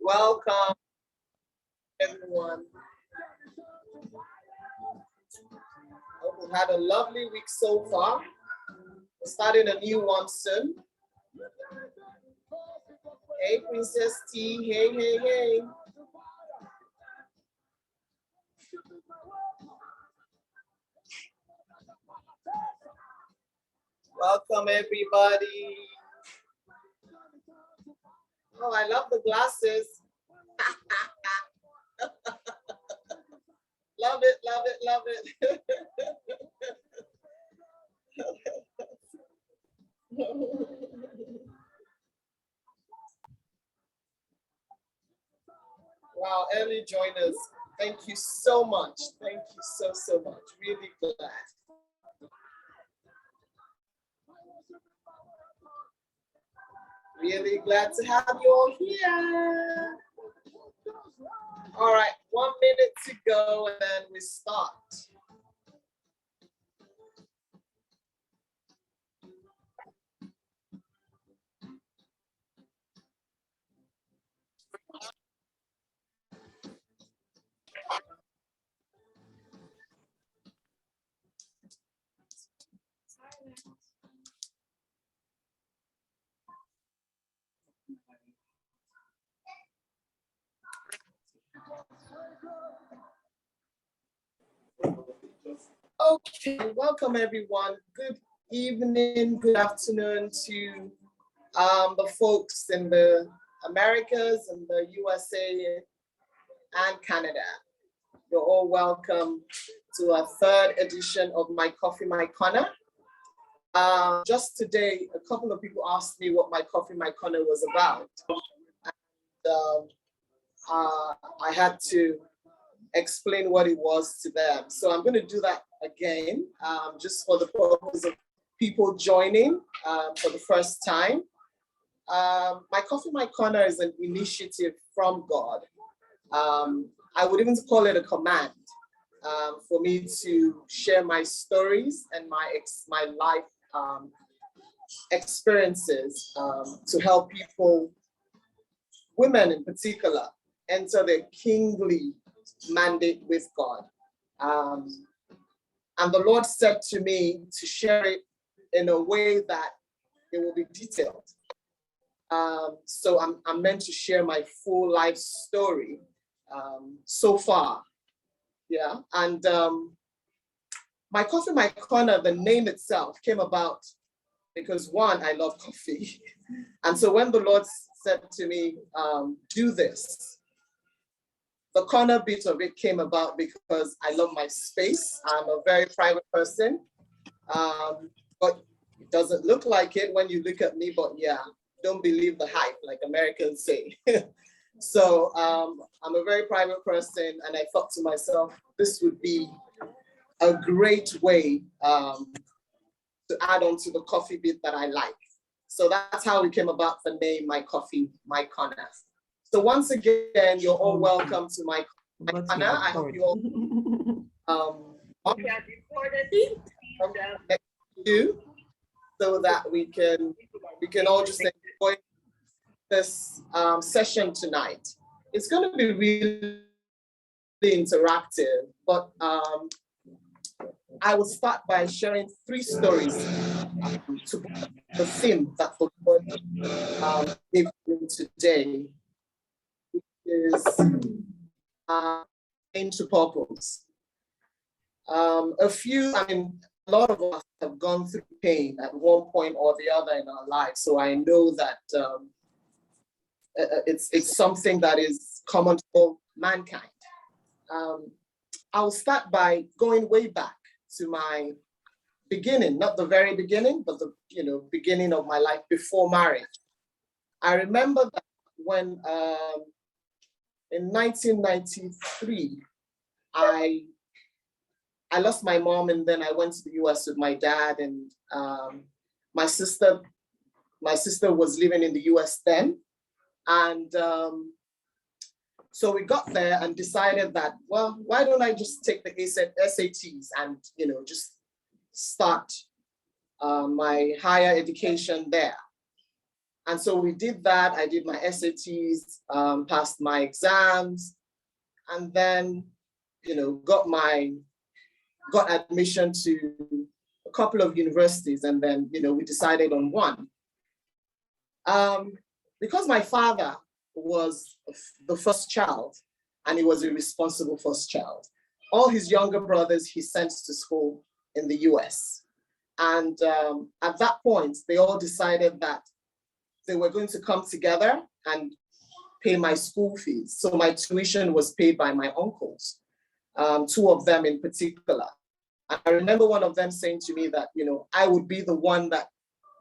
Welcome, everyone. Hope we've had a lovely week so far. We're starting a new one soon. Hey, Princess T. Hey, hey, hey. Welcome, everybody. Oh, I love the glasses. Love it, love it, love it. Wow, early joiners. Thank you so much. Thank you so much. Really glad. Really glad to have you all here. All right, 1 minute to go and then we start. Okay, welcome everyone. Good evening, good afternoon to the folks in the Americas and the USA and Canada. You're all welcome to a third edition of My Coffee, My Corner. Just today, a couple of people asked me what My Coffee, My Corner was about. And, I had to explain what it was to them. So I'm going to do that again, just for the purpose of people joining for the first time. My Coffee, My Corner is an initiative from God. I would even call it a command for me to share my stories and my life experiences to help people, women in particular, enter their kingly mandate with God. And the Lord said to me to share it in a way that it will be detailed. So I'm meant to share my full life story so far. Yeah, and My Coffee, My Corner, the name itself came about because one, I love coffee. And so when the Lord said to me, do this, the corner bit of it came about because I love my space. I'm a very private person, but it doesn't look like it when you look at me, but yeah, don't believe the hype, like Americans say. So I'm a very private person, and I thought to myself, this would be a great way to add on to the coffee bit that I like. So that's how it came about the name My Coffee, My Corner. So once again, you're all welcome to my corner. I hope you all do, so that we can all just enjoy this session tonight. It's going to be really interactive, but I will start by sharing 3 stories to the theme that the Lord gave me today, which is into purpose. A lot of us have gone through pain at one point or the other in our lives, so I know that it's something that is common to mankind. I'll start by going way back to my beginning, not the very beginning, but the beginning of my life before marriage. I remember that when in 1993, I lost my mom, and then I went to the US with my dad, and my sister was living in the US then. And so we got there and decided that, well, why don't I just take the SATs and, just start my higher education there. And so we did that. I did my SATs, passed my exams, and then, got admission to a couple of universities, and then, we decided on one. Because my father was the first child, and he was a responsible first child, all his younger brothers he sent to school in the US. And at that point, they all decided that they were going to come together and pay my school fees. So my tuition was paid by my uncles, two of them in particular. And I remember one of them saying to me that, I would be the one that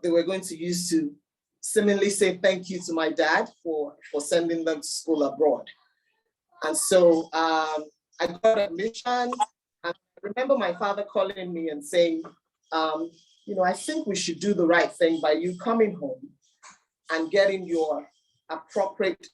they were going to use to seemingly say thank you to my dad for sending them to school abroad. And so I got admission. And I remember my father calling me and saying, I think we should do the right thing by you coming home and getting your appropriate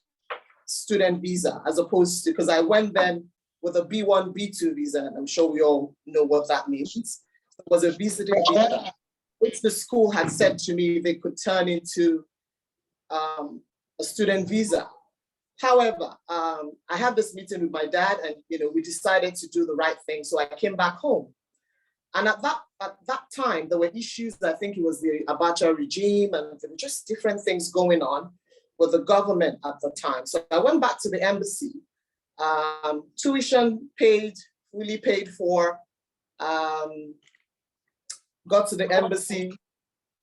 student visa, as opposed to, because I went then with a B1, B2 visa, and I'm sure we all know what that means. It was a visiting visa, which the school had said to me they could turn into a student visa. However, I had this meeting with my dad, and we decided to do the right thing. So I came back home. And at that time, there were issues. I think it was the Abacha regime, and there were just different things going on with the government at the time. So I went back to the embassy, tuition paid, fully paid for, got to the embassy.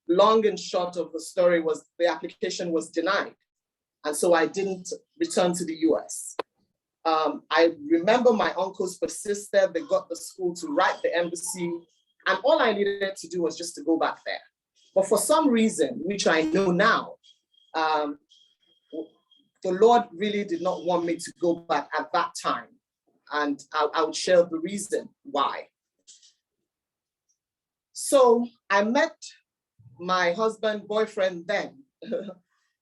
Long and short of the story was the application was denied. And so I didn't return to the US. I remember my uncles persisted. They got the school to write the embassy. And all I needed to do was just to go back there. But for some reason, which I know now, the Lord really did not want me to go back at that time. And I would share the reason why. So I met my husband, boyfriend then.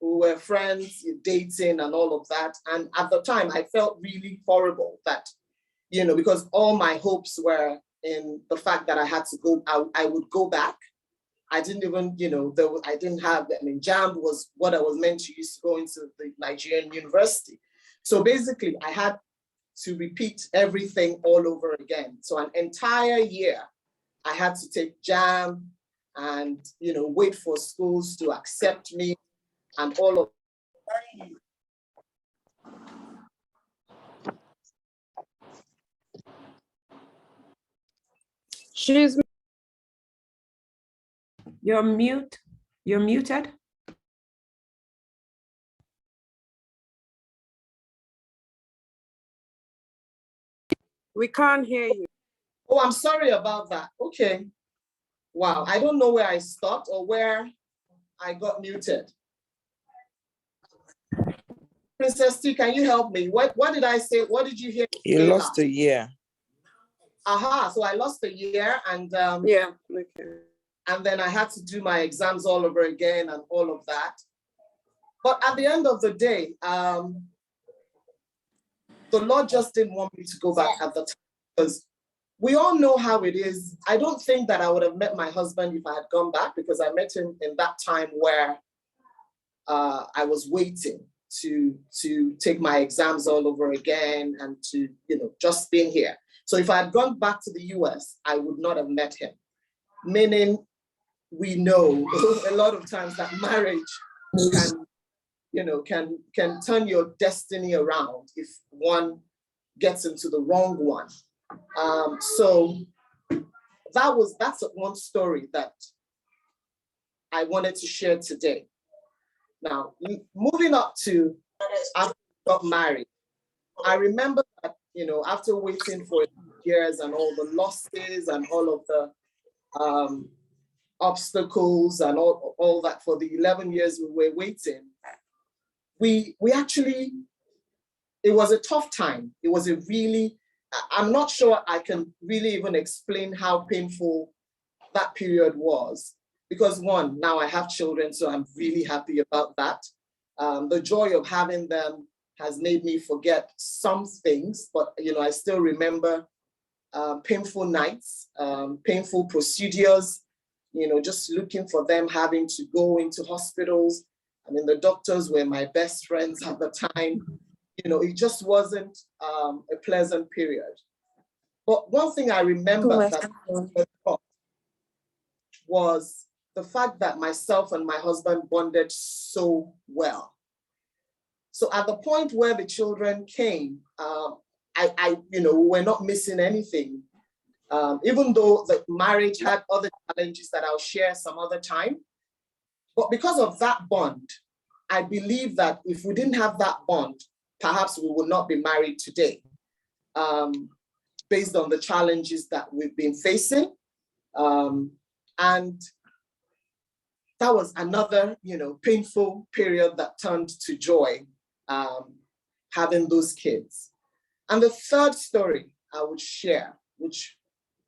We were friends, dating and all of that. And at the time, I felt really horrible that, because all my hopes were in the fact that I had to go, I would go back. I didn't even, I didn't have, JAMB was what I was meant to use to go into the Nigerian university. So basically, I had to repeat everything all over again. So an entire year, I had to take JAMB and, wait for schools to accept me and all of. You're mute. You're muted. We can't hear you. Oh, I'm sorry about that. Okay. Wow. I don't know where I stopped or where I got muted. Princess T, can you help me? What did I say? What did you hear? You lost a year. Aha, so I lost a year, and yeah, okay. And then I had to do my exams all over again and all of that. But at the end of the day, the Lord just didn't want me to go back at the time, because we all know how it is. I don't think that I would have met my husband if I had gone back, because I met him in that time where I was waiting to take my exams all over again and to, just being here. So if I had gone back to the US, I would not have met him. Meaning, we know a lot of times that marriage can turn your destiny around if one gets into the wrong one. So that's one story that I wanted to share today. Now, moving up to after I got married, I remember that, after waiting for years and all the losses and all of the obstacles and all that for the 11 years we were waiting, we actually, it was a tough time. It was a really, I'm not sure I can really even explain how painful that period was. Because one, now I have children, so I'm really happy about that. The joy of having them has made me forget some things, but I still remember painful nights, painful procedures, just looking for them, having to go into hospitals, I mean, the doctors were my best friends at the time. You know, it just wasn't a pleasant period. But one thing I remember that was the fact that myself and my husband bonded so well. So at the point where the children came, we were not missing anything. Even though the marriage had other challenges that I'll share some other time. But because of that bond, I believe that if we didn't have that bond, perhaps we would not be married today, based on the challenges that we've been facing. And that was another, painful period that turned to joy, having those kids. And the third story I would share, which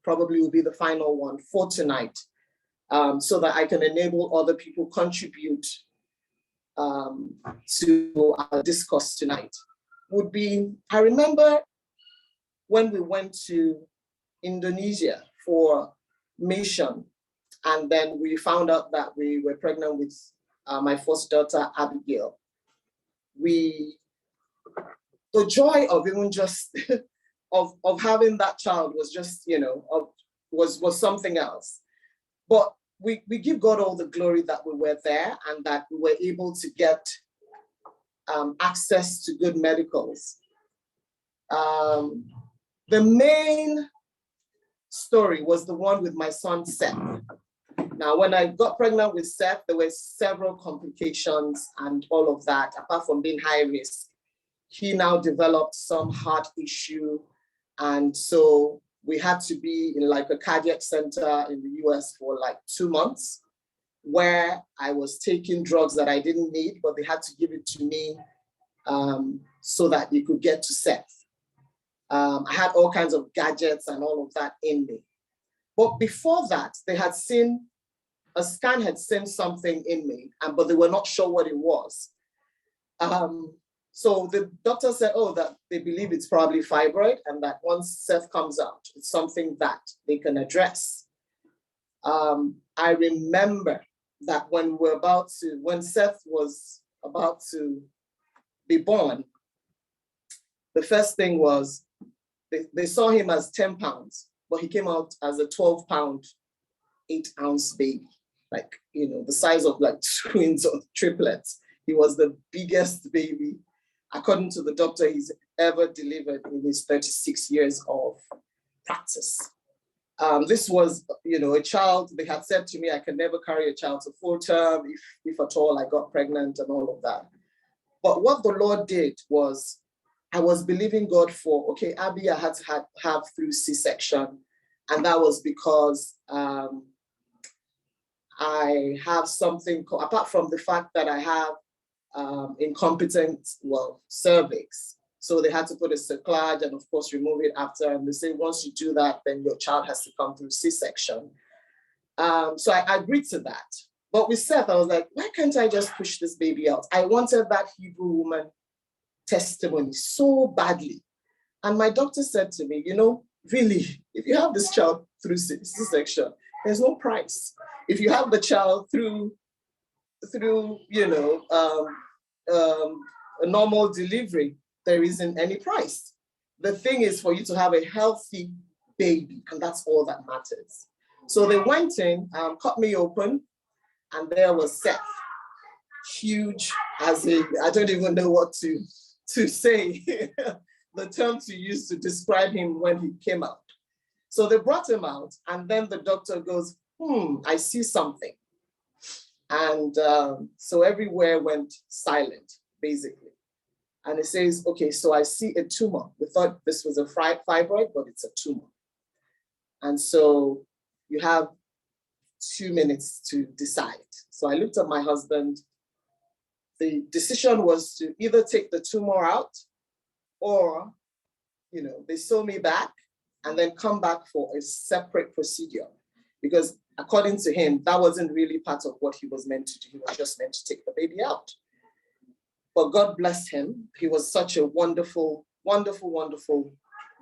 probably will be the final one for tonight, so that I can enable other people contribute to our discourse tonight, would be, I remember when we went to Indonesia for mission, and then we found out that we were pregnant with my first daughter, Abigail. The joy of even just of having that child was just, was something else. But we give God all the glory that we were there and that we were able to get access to good medicals. The main story was the one with my son, Seth. Now, when I got pregnant with Seth, there were several complications and all of that, apart from being high risk. He now developed some heart issue. And so we had to be in like a cardiac center in the US for like 2 months, where I was taking drugs that I didn't need, but they had to give it to me so that you could get to Seth. I had all kinds of gadgets and all of that in me. But before that, a scan had seen something in me, but they were not sure what it was. So the doctor said, that they believe it's probably fibroid, and that once Seth comes out, it's something that they can address. I remember that when Seth was about to be born, the first thing was they saw him as 10 pounds, but he came out as a 12-pound, 8-ounce baby, like, the size of like twins or triplets. He was the biggest baby, according to the doctor, he's ever delivered in his 36 years of practice. This was, a child. They had said to me, I can never carry a child to full term if at all I got pregnant and all of that. But what the Lord did was, I was believing God for, Abby, I had to have through C-section. And that was because I have something, apart from the fact that I have incompetent, cervix. So they had to put a cerclage and of course remove it after. And they say, once you do that, then your child has to come through C-section. So I agreed to that. But with Seth, I was like, why can't I just push this baby out? I wanted that Hebrew woman testimony so badly. And my doctor said to me, really, if you have this child through C-section, there's no price. If you have the child through a normal delivery, there isn't any price. The thing is for you to have a healthy baby, and that's all that matters. So they went in, cut me open, and there was Seth, huge as I don't even know what to say, the term to use to describe him when he came out. So they brought him out, and then the doctor goes, I see something. And so everywhere went silent, basically. And it says, so I see a tumor. We thought this was a fibroid, but it's a tumor. And so you have 2 minutes to decide. So I looked at my husband. The decision was to either take the tumor out or, they sew me back and then come back for a separate procedure. Because according to him, that wasn't really part of what he was meant to do. He was just meant to take the baby out. But God bless him. He was such a wonderful, wonderful, wonderful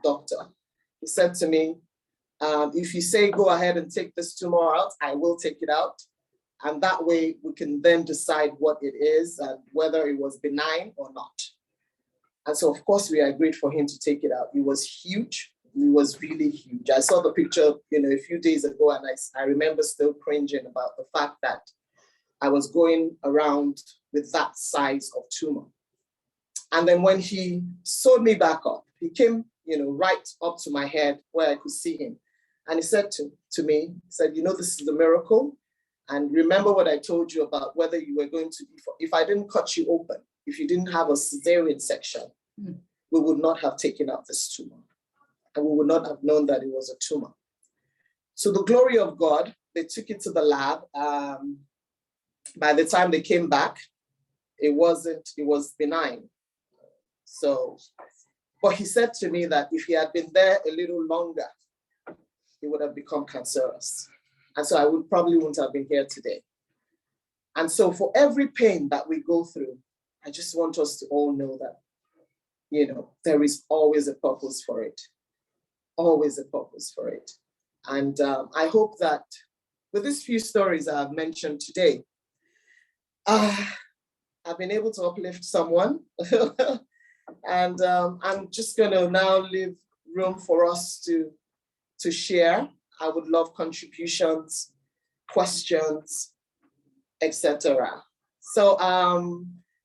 doctor. He said to me, if you say go ahead and take this tumor out, I will take it out. And that way we can then decide what it is and whether it was benign or not. And so of course we agreed for him to take it out. It was huge. It was really huge. I saw the picture, a few days ago, and I remember still cringing about the fact that I was going around with that size of tumor. And then when he sewed me back up, he came, right up to my head where I could see him. And he said to me, he said, this is a miracle. And remember what I told you about whether you were going to, if I didn't cut you open, if you didn't have a cesarean section, we would not have taken out this tumor. And we would not have known that it was a tumor. So the glory of God, they took it to the lab. By the time they came back, it was benign. So, but he said to me that if he had been there a little longer, it would have become cancerous. And so I wouldn't have been here today. And so for every pain that we go through, I just want us to all know that, there is always a purpose for it. Always a purpose for it. And I hope that with these few stories I have mentioned today, I've been able to uplift someone. And I'm just going to now leave room for us to share. I would love contributions, questions, etc. So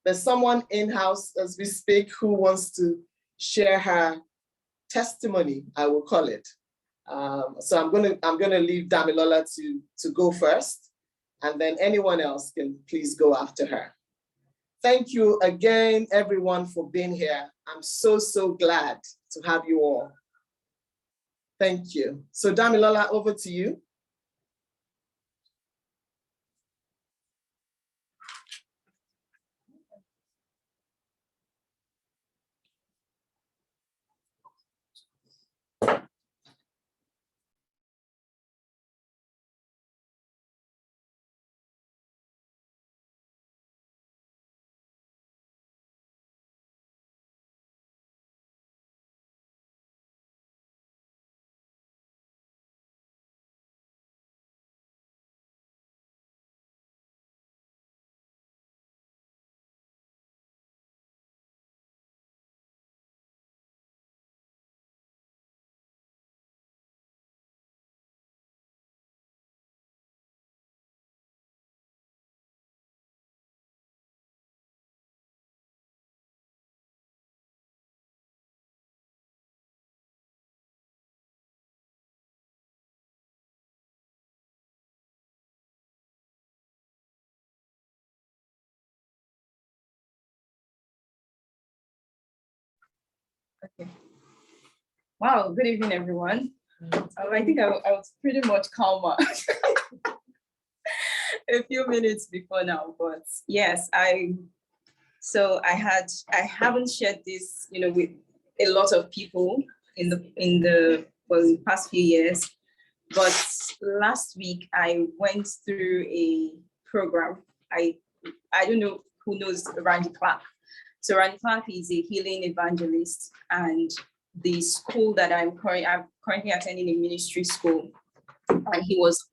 there's someone in-house as we speak who wants to share her testimony, I will call it. So I'm gonna leave Damilola to go first, and then anyone else can please go after her. Thank you again, everyone, for being here. I'm so glad to have you all. Thank you. So Damilola, over to you. Okay. Wow, good evening, everyone. I think I was pretty much calmer a few minutes before now, but yes, I haven't shared this, with a lot of people in the past few years, but last week I went through a program. I don't know who knows Randy Clark. So Randy Clark is a healing evangelist, and the school that I'm currently attending a ministry school, and he was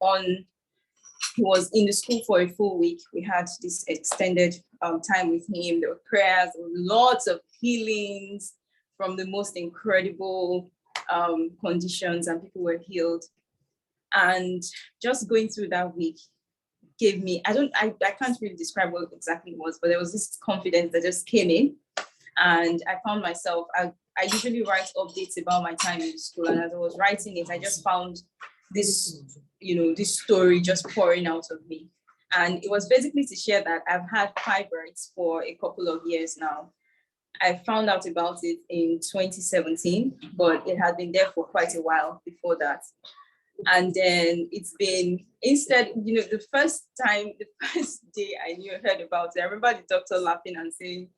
in the school for a full week. We had this extended time with him. There were prayers, lots of healings from the most incredible conditions, and people were healed. And just going through that week gave me, I can't really describe what exactly it was, but there was this confidence that just came in. And I found myself, I usually write updates about my time in school. And as I was writing it, I just found this, this story just pouring out of me. And it was basically to share that I've had fibroids for a couple of years now. I found out about it in 2017, but it had been there for quite a while before that. And then it's been, instead, the first day I heard about it, I remember the doctor laughing and saying,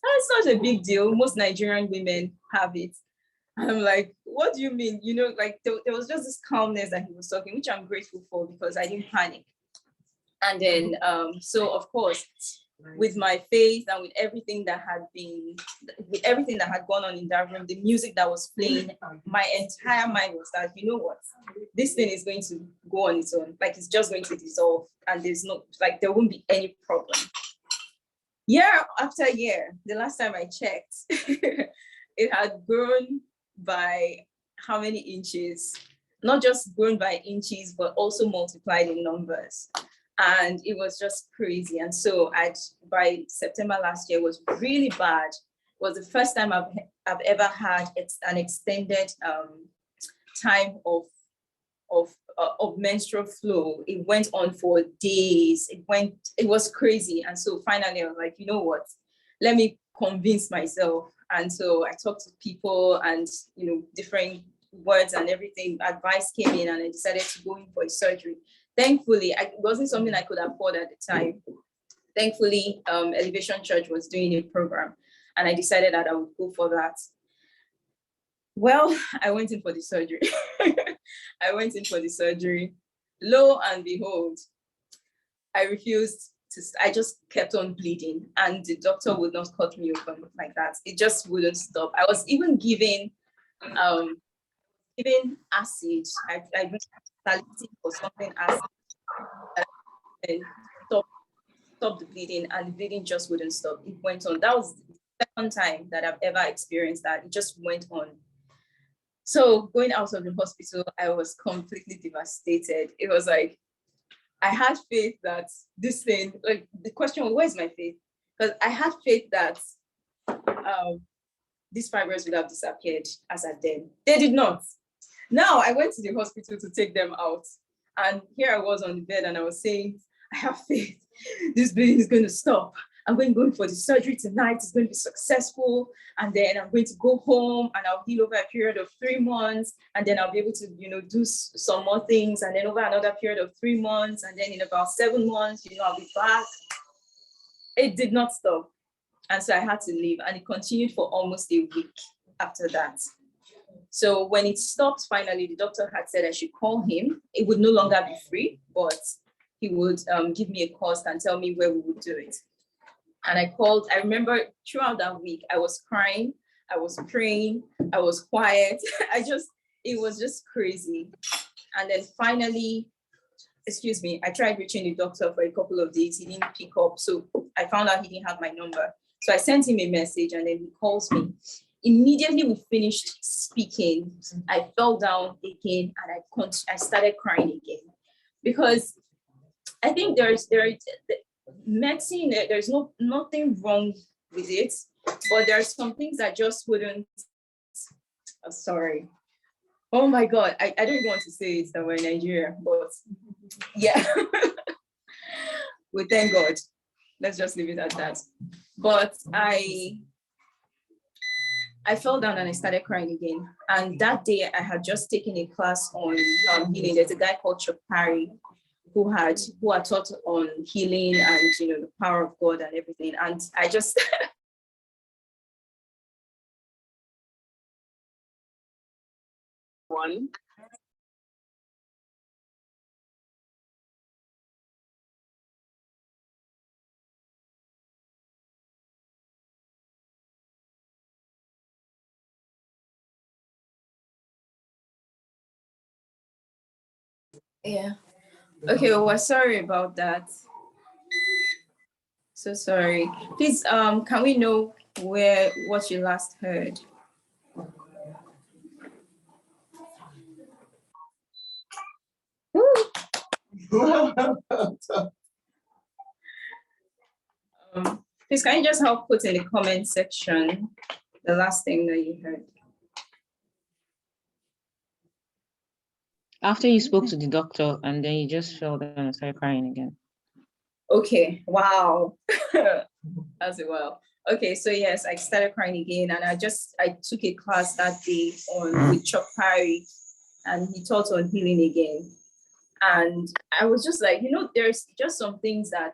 "That's not a big deal. Most Nigerian women have it." And I'm like, "What do you mean?" There was just this calmness that he was talking, which I'm grateful for because I didn't panic. And then, so of course, with my faith and with everything that had gone on in that room, the music that was playing, my entire mind was that, you know what, this thing is going to go on its own. Like, it's just going to dissolve, and there won't be any problem. Year after year, the last time I checked, it had grown by how many inches? Not just grown by inches, but also multiplied in numbers. And it was just crazy. And so by September last year, was really bad. It was the first time I've ever had an extended time of menstrual flow. It went on for days. It was crazy. And so finally I was like, you know what, let me convince myself. And so I talked to people, and different words and everything, advice came in, and I decided to go in for a surgery. Thankfully, it wasn't something I could afford at the time. Thankfully, Elevation Church was doing a program, and I decided that I would go for that. Well, I went in for the surgery. Lo and behold, I just kept on bleeding, and the doctor would not cut me open like that. It just wouldn't stop. I was even given acid. I went for something acid, and stop the bleeding, and the bleeding just wouldn't stop. It went on. That was the second time that I've ever experienced that. It just went on. So going out of the hospital, I was completely devastated. It was like, I had faith that this thing, like the question was, where's my faith? Because I had faith that these fibers would have disappeared as at then. They did not. Now I went to the hospital to take them out. And here I was on the bed, and I was saying, I have faith. This bleeding is going to stop. I'm going for the surgery tonight. It's going to be successful. And then I'm going to go home, and I'll heal over a period of 3 months. And then I'll be able to, do some more things. And then over another period of 3 months. And then in about 7 months, I'll be back. It did not stop. And so I had to leave, and it continued for almost a week after that. So when it stopped, finally, the doctor had said I should call him. It would no longer be free, but he would give me a cost and tell me where we would do it. And I called. I remember throughout that week, I was crying, I was praying, I was quiet. It was just crazy. And then finally, I tried reaching the doctor for a couple of days. He didn't pick up. So I found out he didn't have my number. So I sent him a message, and then he calls me. Immediately we finished speaking, I fell down again, and I started crying again, because I think medicine, there's nothing wrong with it, but there are some things that just wouldn't. Sorry. Oh my God, I don't even want to say it that we're in Nigeria, but yeah. We thank God. Let's just leave it at that. But I fell down and I started crying again. And that day I had just taken a class on healing. There's a guy called Chuck Parry who had taught on healing and the power of God and everything. And I just One. yeah. Okay, well, we're sorry about that. So sorry. Please, can we know what you last heard? Please, can you just help put in the comment section the last thing that you heard? After you spoke to the doctor and then you just fell down and started crying again. Okay, wow. That's it, wow. Okay, so yes, I started crying again, and I took a class that day with Chuck Parry, and he taught on healing again. And I was just like, there's just some things that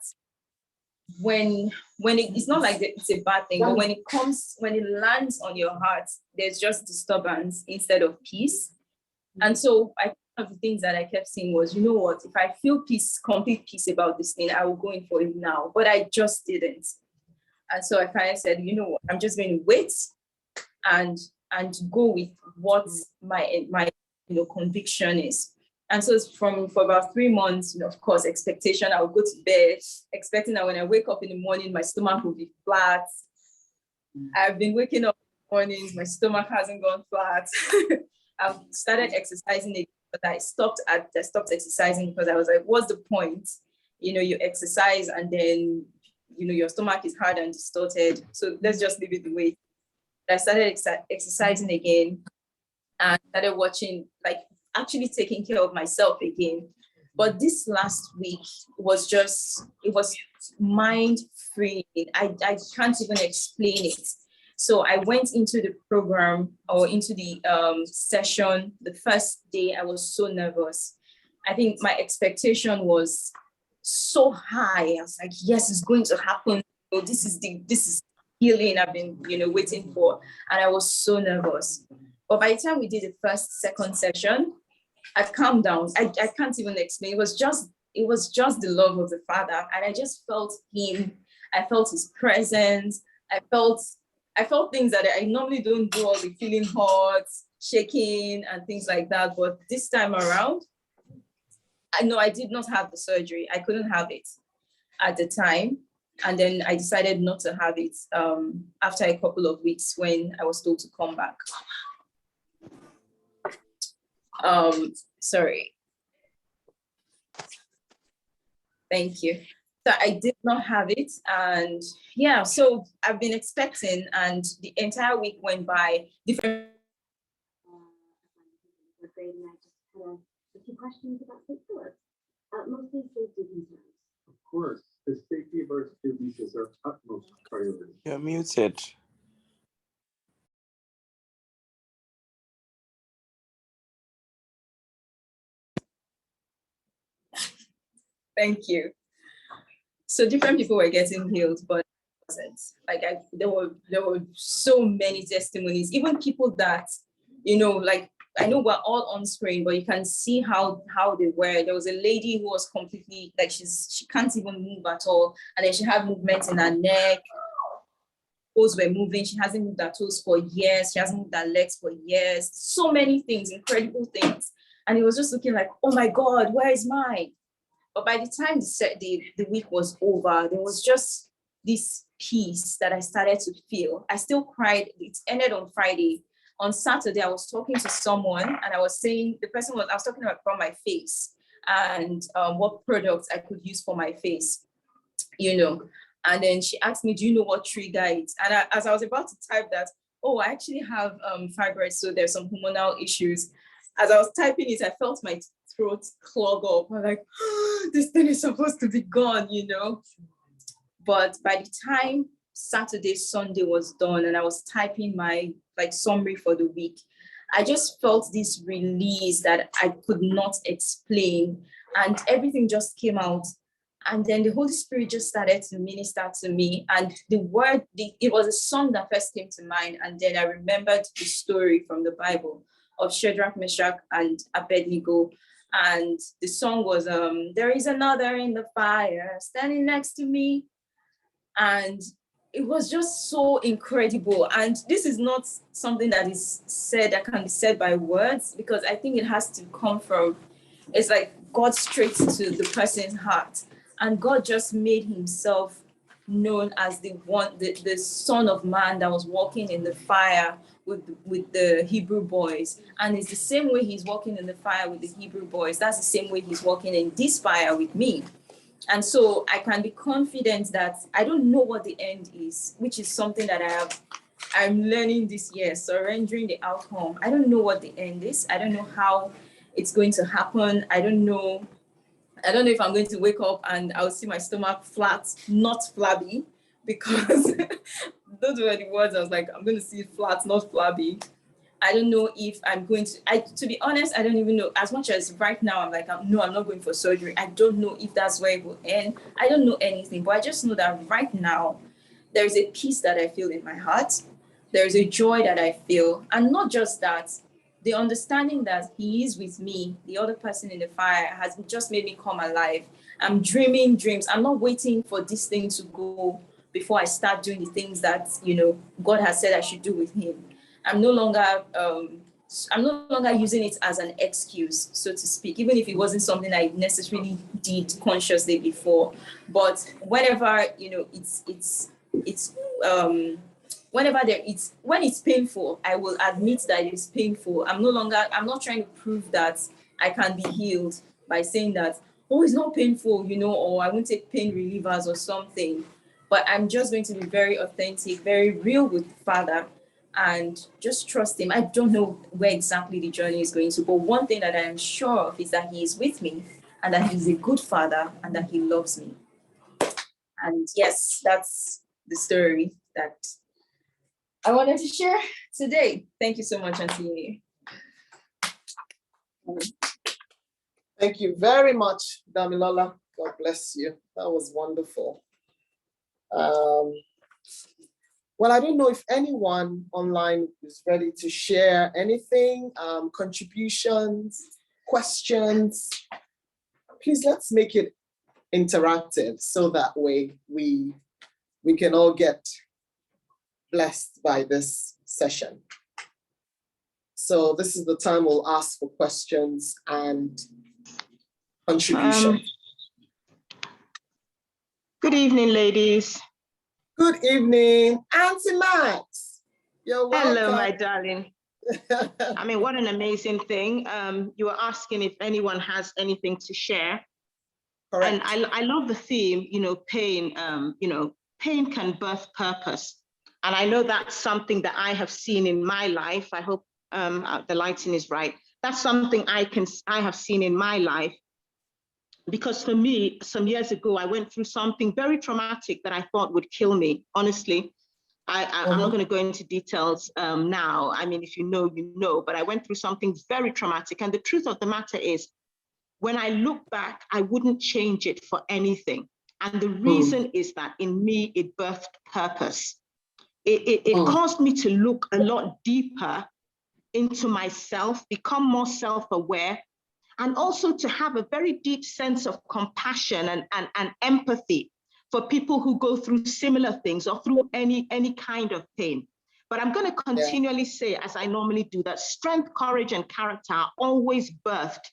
when it's not like it's a bad thing, but when it lands on your heart, there's just disturbance instead of peace. And so I of the things that I kept saying was, you know what, if I feel peace, complete peace about this thing, I will go in for it now. But I just didn't. And so I kind of said, you know what, I'm just going to wait and go with what my conviction is. And so for about 3 months, of course, expectation, I would go to bed, expecting that when I wake up in the morning, my stomach will be flat. I've been waking up in the mornings, my stomach hasn't gone flat. I've started exercising again, but I stopped exercising because I was like, what's the point? You exercise and then, your stomach is hard and distorted. So let's just leave it the way. I started exercising again and started watching, actually taking care of myself again. But this last week it was mind free. I can't even explain it. So I went into the program or into the session. The first day, I was so nervous. I think my expectation was so high. I was like, yes, it's going to happen. This is healing I've been, waiting for. And I was so nervous. But by the time we did the second session, I've calmed down. I can't even explain. It was just the love of the Father. And I just felt him. I felt his presence. I felt things that I normally don't do, all the feeling hot, shaking and things like that. But this time around, I know I did not have the surgery. I couldn't have it at the time. And then I decided not to have it after a couple of weeks when I was told to come back. Sorry. Thank you. So I did not have it. And yeah, so I've been expecting and the entire week went by different. A few questions about St. Philip. Mostly safety concerns. Of course, the safety of our students is our utmost priority. You're muted. Thank you. So different people were getting healed, but it wasn't. There were so many testimonies, even people that, I know we're all on screen, but you can see how they were. There was a lady who was completely, she can't even move at all. And then she had movements in her neck. Toes were moving. She hasn't moved her toes for years. She hasn't moved her legs for years. So many things, incredible things. And it was just looking like, oh my God, where is mine? But by the time the week was over, there was just this peace that I started to feel. I still cried. It ended on Friday. On Saturday, I was talking to someone and I was saying, I was talking about my face and what products I could use for my face, And then she asked me, do you know what trigger it? And as I was about to type that, I actually have fibroids, so there's some hormonal issues. As I was typing it, I felt my throat clog up. I'm like, this thing is supposed to be gone, But by the time Saturday, Sunday was done and I was typing my summary for the week, I just felt this release that I could not explain. And everything just came out. And then the Holy Spirit just started to minister to me. And it was a song that first came to mind. And then I remembered the story from the Bible of Shadrach, Meshach, and Abednego. And the song was, there is another in the fire standing next to me. And it was just so incredible. And this is not something that can be said by words, because I think it has to come from, it's like God straight to the person's heart. And God just made himself known as the Son of Man that was walking in the fire with the Hebrew boys. And it's the same way he's walking in the fire with the Hebrew boys. That's the same way he's walking in this fire with me. And so I can be confident that I don't know what the end is, which is something that I'm learning this year, surrendering the outcome. I don't know what the end is. I don't know how it's going to happen. I don't know if I'm going to wake up and I'll see my stomach flat, not flabby, because those were the words. I was like, I'm going to see it flat, not flabby. I don't know if I'm going to be honest, I don't even know. As much as right now, I'm like, no, I'm not going for surgery. I don't know if that's where it will end. I don't know anything, but I just know that right now, there's a peace that I feel in my heart. There's a joy that I feel. And not just that, the understanding that he is with me, the other person in the fire, has just made me come alive. I'm dreaming dreams. I'm not waiting for this thing to go before I start doing the things that, God has said I should do with him. I'm no longer using it as an excuse, so to speak, even if it wasn't something I necessarily did consciously before. But whenever, when it's painful, I will admit that it's painful. I'm not trying to prove that I can be healed by saying that, oh, it's not painful, or I won't take pain relievers or something. But I'm just going to be very authentic, very real with the Father, and just trust him. I don't know where exactly the journey is going to, but one thing that I am sure of is that he is with me, and that he's a good Father, and that he loves me. And yes, that's the story that I wanted to share today. Thank you so much, Auntie. Thank you very much, Damilola. God bless you. That was wonderful. Well, I don't know if anyone online is ready to share anything, contributions, questions. Please, let's make it interactive so that way we can all get blessed by this session. So this is the time we'll ask for questions and contributions. Good evening, ladies. Good evening, Auntie Max. You're welcome. Hello, my darling. I mean, what an amazing thing. You were asking if anyone has anything to share. Correct. And I love the theme, pain, pain can birth purpose. And I know that's something that I have seen in my life. I hope the lighting is right. That's something I have seen in my life. Because for me, some years ago, I went through something very traumatic that I thought would kill me. Honestly, I'm not going to go into details now. I mean, if you know, you know, but I went through something very traumatic. And the truth of the matter is, when I look back, I wouldn't change it for anything. And the reason is that in me, it birthed purpose. It caused me to look a lot deeper into myself, become more self-aware, and also to have a very deep sense of compassion and empathy for people who go through similar things or through any kind of pain. But I'm going to continually say, as I normally do, that strength, courage, and character are always birthed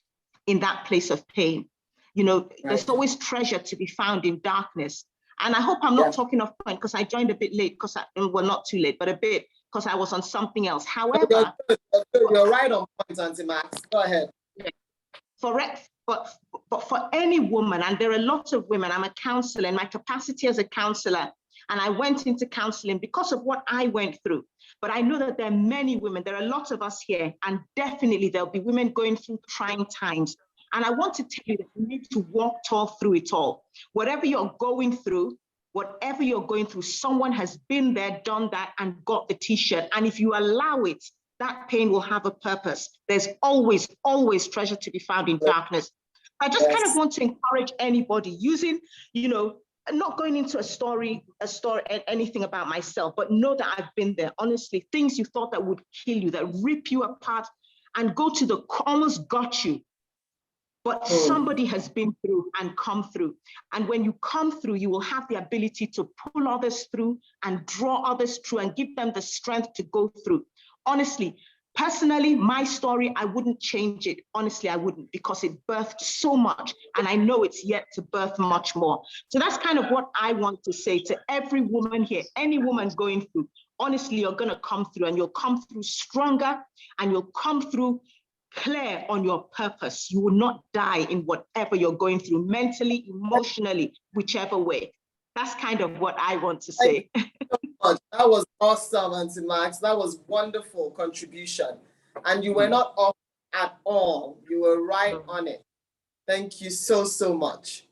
in that place of pain. There's always treasure to be found in darkness. And I hope I'm not talking off point, because I joined a bit late, well, not too late, but a bit, because I was on something else. However, you're right on point, Auntie Max. Go ahead. But for any woman, and there are lots of women, I'm a counselor in my capacity as a counselor, and I went into counseling because of what I went through. But I know that there are many women, there are lots of us here, and definitely there'll be women going through trying times. And I want to tell you that you need to walk tall through it all. Whatever you're going through, someone has been there, done that, and got the t-shirt. And if you allow it, that pain will have a purpose. There's always, always treasure to be found in darkness. I just kind of want to encourage anybody using, not going into a story, anything about myself, but know that I've been there. Honestly, things you thought that would kill you, that rip you apart and go to the, almost got you. But somebody has been through and come through. And when you come through, you will have the ability to pull others through and draw others through and give them the strength to go through. Honestly, personally, my story, I wouldn't change it. Honestly, I wouldn't, because it birthed so much, and I know it's yet to birth much more. So that's kind of what I want to say to every woman here, any woman going through. Honestly, you're going to come through, and you'll come through stronger, and you'll come through clear on your purpose. You will not die in whatever you're going through, mentally, emotionally, whichever way. That's kind of what I want to say. That was awesome, Auntie Max. That was wonderful contribution. And you were not off at all. You were right on it. Thank you so, so much.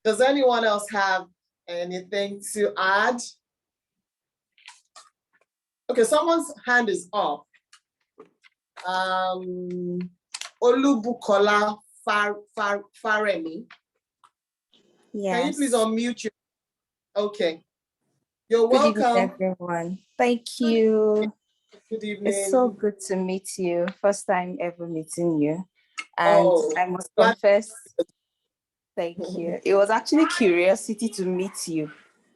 Does anyone else have anything to add? Okay, someone's hand is up. Olubukola Faremi. Yes. Can you please unmute you? Okay. You're Good evening, welcome. everyone. Thank you. Good evening. It's so good to meet you. First time ever meeting you. And Oh, I must glad- confess, thank you. It was actually curiosity to meet you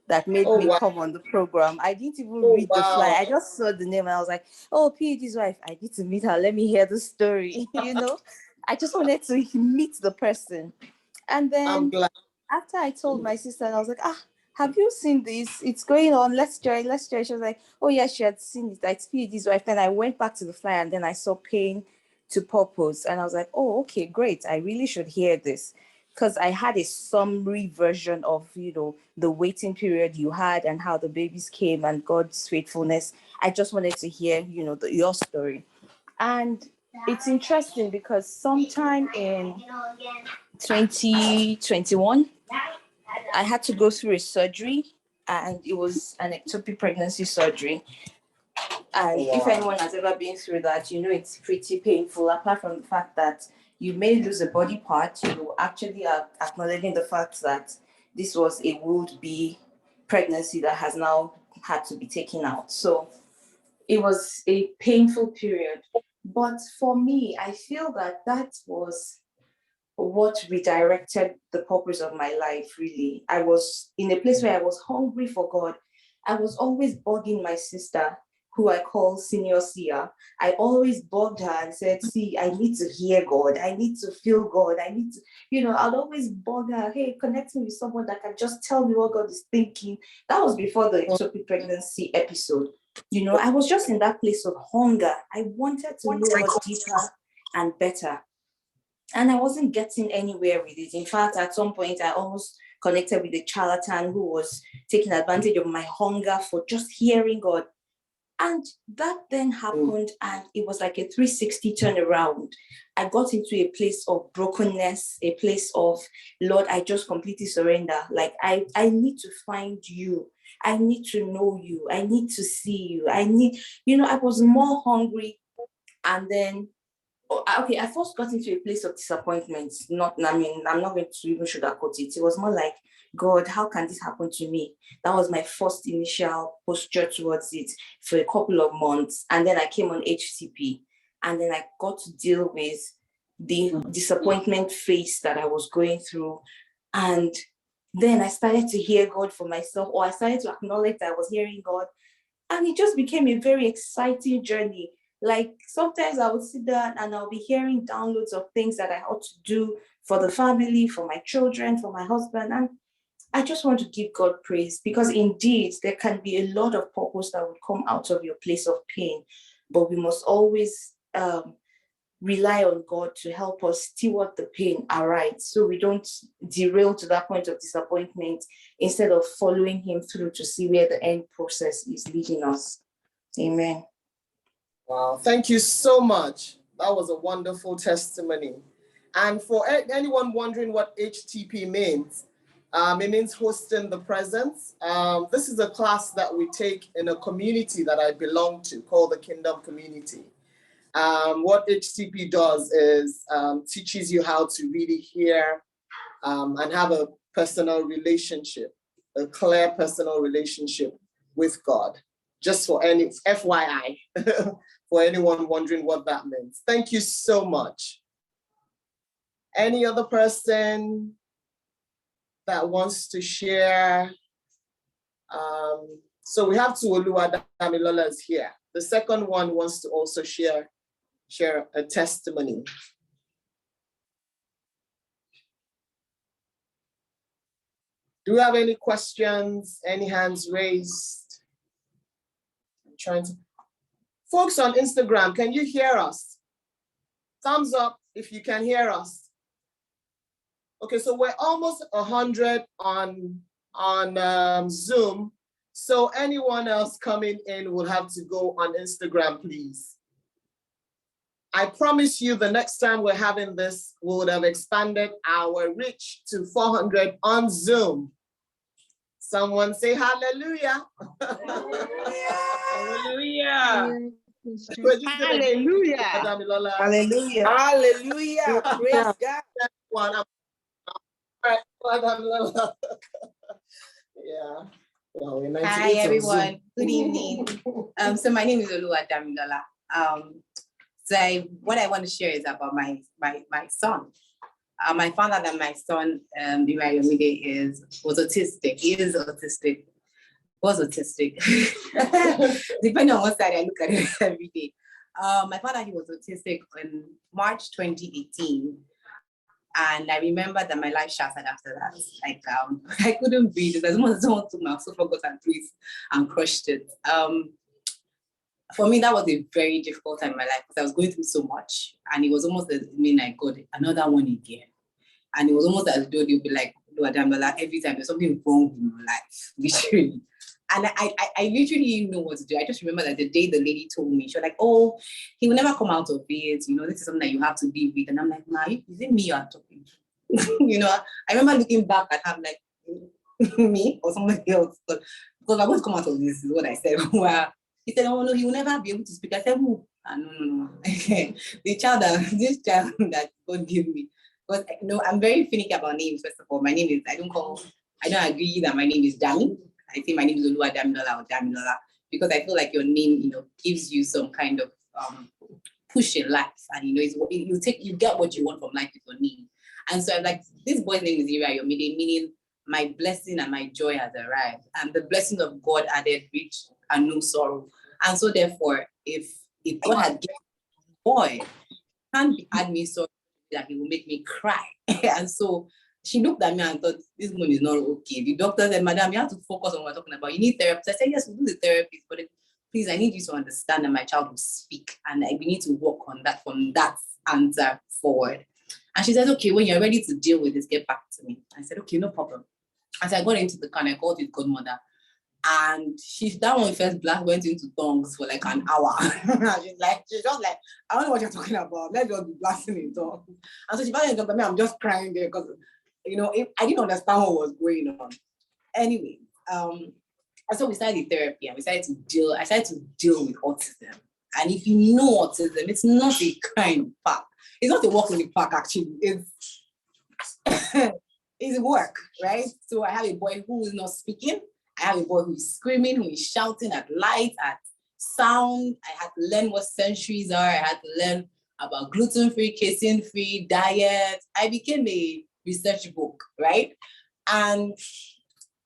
that made Oh, me wow. come on the program. I didn't even Oh, read the flyer. wow. I just saw the name and I was like, oh, PhD's wife, I need to meet her. Let me hear the story. I just wanted to meet the person. And I'm then glad. after I told my sister, I was like, have you seen this? It's going on. Let's join. Let's join. She was like, oh, yeah, she had seen it. It's PhD's wife. Then I went back to the flyer and then I saw Pain to Purpose. And I was like, oh, okay, great. I really should hear this. Because I had a summary version of, the waiting period you had and how the babies came and God's faithfulness. I just wanted to hear, your story. And it's interesting because sometime in 2021, I had to go through a surgery and it was an ectopic pregnancy surgery. And if anyone has ever been through that, it's pretty painful, apart from the fact that you may lose a body part, you actually are acknowledging the fact that this was a would-be pregnancy that has now had to be taken out. So it was a painful period. But for me, I feel that was what redirected the purpose of my life, really. I was in a place where I was hungry for God. I was always bugging my sister, who I call Senior Sia. I always bugged her and said, see, I need to hear God. I need to feel God. I need to, I'd always bug her, hey, connect me with someone that can just tell me what God is thinking. That was before the ectopic pregnancy episode. I was just in that place of hunger. I wanted to know God deeper and better. And I wasn't getting anywhere with it. In fact, at some point, I almost connected with a charlatan who was taking advantage of my hunger for just hearing God. And that then happened, and it was like a 360 turnaround. I got into a place of brokenness, a place of, Lord, I just completely surrender. Like, I need to find you. I need to know you. I need to see you. I was more hungry. And then okay, I first got into a place of disappointment. I'm not going to even sugarcoat it. It was more like, God, how can this happen to me? That was my first initial posture towards it for a couple of months. And then I came on HCP. And then I got to deal with the disappointment phase that I was going through. And then I started to hear God for myself, or I started to acknowledge that I was hearing God. And it just became a very exciting journey. Like, sometimes I would sit down and I'll be hearing downloads of things that I ought to do for the family, for my children, for my husband. And I just want to give God praise, because indeed there can be a lot of purpose that would come out of your place of pain. But we must always rely on God to help us steward the pain aright, so we don't derail to that point of disappointment, instead of following Him through to see where the end process is leading us. Amen. Wow, thank you so much. That was a wonderful testimony. And for anyone wondering what HTP means, it means hosting the presence. This is a class that we take in a community that I belong to called the Kingdom Community. What HTP does is teaches you how to really hear and have a personal relationship, a clear personal relationship with God. Just for any FYI, for anyone wondering what that means. Thank you so much. Any other person that wants to share? So we have Tuolua Damilola here. The second one wants to also share a testimony. Do we have any questions? Any hands raised? I'm trying to. Folks on Instagram, can you hear us? Thumbs up if you can hear us. Okay, so we're almost 100 on Zoom. So anyone else coming in will have to go on Instagram, please. I promise you the next time we're having this, we would have expanded our reach to 400 on Zoom. Someone say hallelujah. Hallelujah. Hallelujah. Hallelujah. Hallelujah. Praise God. Yeah. Well, we're 98 Hi, on Zoom. everyone. Good evening. So my name is Yinyinade Dania. What I want to share is about my son. I found out that my son, Yinyinade, was autistic. He is autistic. Was autistic. Depending on what side I look at it every day. I found out he was autistic in March 2018. And I remember that my life shattered after that. Like I couldn't breathe. It was almost someone took my sofa got and twist and crushed it. For me, that was a very difficult time in my life because I was going through so much. And it was almost as I got another one again. And it was almost as though they'll be like, every time there's something wrong in your life, literally. And I literally didn't know what to do. I just remember that the day the lady told me, she was like, oh, he will never come out of it. This is something that you have to live with. And I'm like, nah, is it me you are talking to? I remember looking back at her like, me or somebody else. Because I'm going to come out of this, is what I said. Well, he said, oh, no, he will never be able to speak. I said, who? No. This child that God gave me. But I'm very finicky about names, first of all. My name is, I don't agree that my name is Dami. I think my name is Yinyinade Dania or Damilola because I feel like your name, gives you some kind of push in life, and you get what you want from life with your name. And so I'm like, this boy's name is Yinyinade, meaning my blessing and my joy has arrived, and the blessings of God added rich and no sorrow. And so therefore, if God had given a boy, can't add me sorrow that he will make me cry. And so she looked at me and thought, this one is not okay. The doctor said, madam, you have to focus on what we're talking about. You need therapy. I said, yes, we'll do the therapy, but please, I need you to understand that my child will speak and we need to work on that from that answer forward. And she said, okay, when you're ready to deal with this, get back to me. I said, okay, no problem. As I got into the car, I called his godmother. And that one first went into tongues for like an hour. she's just like, I don't know what you're talking about. Let's just be blasting in tongues. And so she finally got to me, I'm just crying there because I didn't understand what was going on. Anyway, and so we started the therapy and I started to deal with autism. And if you know autism, it's not a crime park. It's not a walk in the park, actually. It's work, right? So I have a boy who is not speaking. I have a boy who is screaming, who is shouting at light, at sound. I had to learn what centuries are. I had to learn about gluten-free, casein-free diet. I became a research book, right? And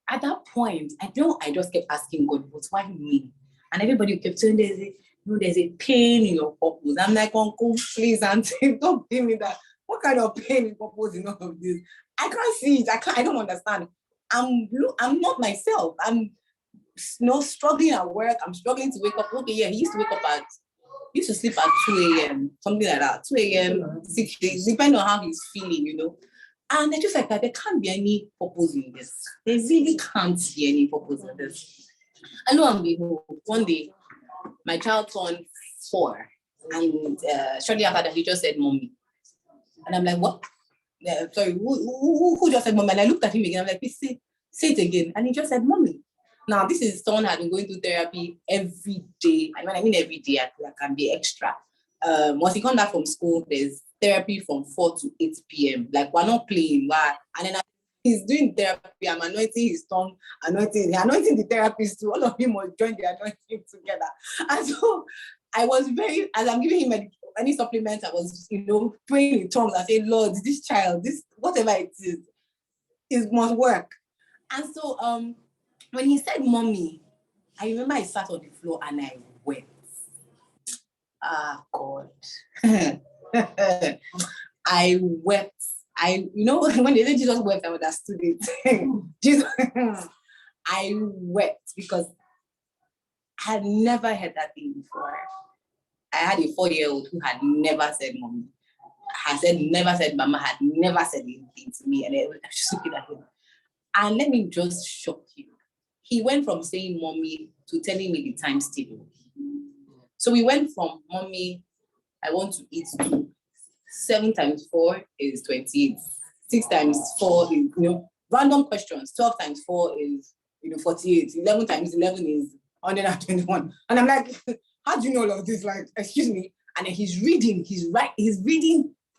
at that point, I just kept asking God, but why me? And everybody kept saying, there's a pain in your purpose. I'm like, uncle, please, auntie, don't give me that. What kind of pain in purpose in all of this? I can't see it. I don't understand. I'm not myself. I'm struggling at work. I'm struggling to wake up. Okay, yeah, he used to sleep at 2 a.m., something like that. 2 a.m., 6 days, depending on how he's feeling, And I just like that, there can't be any purpose in this. There really can't be any purpose in this. And lo and behold, one day, my child turned 4. And shortly after that, he just said, mommy. And I'm like, what? Sorry, who just said mommy? And I looked at him again. I'm like, please say it again. And he just said, mommy. Now, this is someone who had been going through therapy every day. And when I mean every day, I can be extra. Once he comes back from school, there's therapy from 4 to 8 p.m. Like, we're not playing. And then he's doing therapy. I'm anointing his tongue, anointing the therapist too. All of them must join the anointing together. And so I was as I'm giving him any supplements, I was, praying in tongues. I say, Lord, this child, whatever it is, it must work. And so when he said, mommy, I remember I sat on the floor and I wept. Ah, God. I wept. When they said Jesus wept, I understood it. Jesus, I wept because I had never heard that thing before. I had a 4-year-old who had never said mommy, never said mama, had never said anything to me. And I was just looking at him. And let me just shock you. He went from saying mommy to telling me the times table. So we went from mommy, I want to eat 2. 7 times 4 is 28. 6 times 4 is, random questions. 12 times 4 is, 48. 11 times 11 is 121. And I'm like, how do you know all of this? Like, excuse me. And then he's reading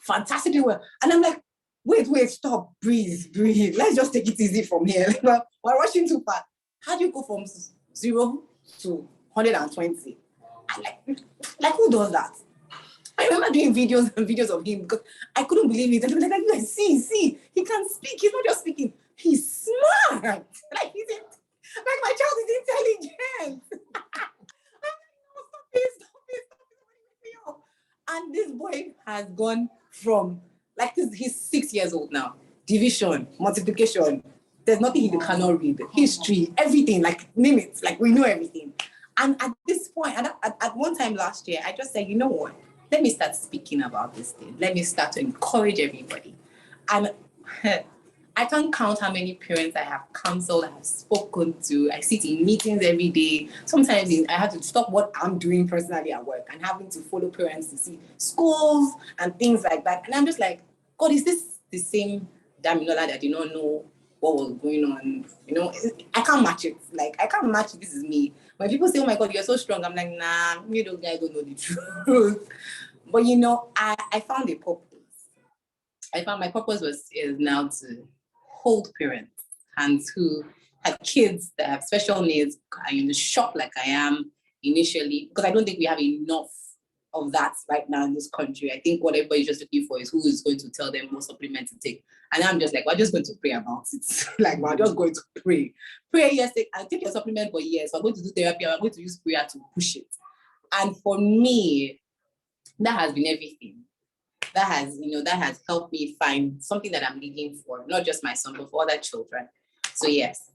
fantastically well. And I'm like, wait, stop, breathe. Let's just take it easy from here. We're rushing too fast. How do you go from 0 to 120. Like who does that? I remember doing videos and videos of him because I couldn't believe it. And people were like, see, he can speak. He's not just speaking. He's smart. Like my child is intelligent. Stop it. And this boy has gone from he's 6 years old now. Division, multiplication. There's nothing he cannot read. History, everything, like name it. Like we know everything. And at this point, at one time last year, I just said, you know what? Let me start speaking about this thing. Let me start to encourage everybody. And I can't count how many parents I have counseled, I have spoken to. I sit in meetings every day. Sometimes I have to stop what I'm doing personally at work and having to follow parents to see schools and things like that. And I'm just like, God, is this the same Damilola that did not know what was going on? You know, I can't match it. Like, I can't match it. This is me. When people say, oh my God, you're so strong, I'm like, nah, you know, guys don't know the truth. But you know, I found a purpose. I found my purpose is now to hold parents and who have kids that have special needs. I'm in the shop like I am initially, because I don't think we have enough of that right now in this country. I think what everybody's just looking for is who is going to tell them what supplement to take. And I'm just like, we're just going to pray about it. Like, we're just going to pray. Pray, yes, I'll take your supplement, but yes, we're going to do therapy. I'm going to use prayer to push it. And for me, that has been everything. That has helped me find something that I'm looking for, not just my son, but for other children. So yes,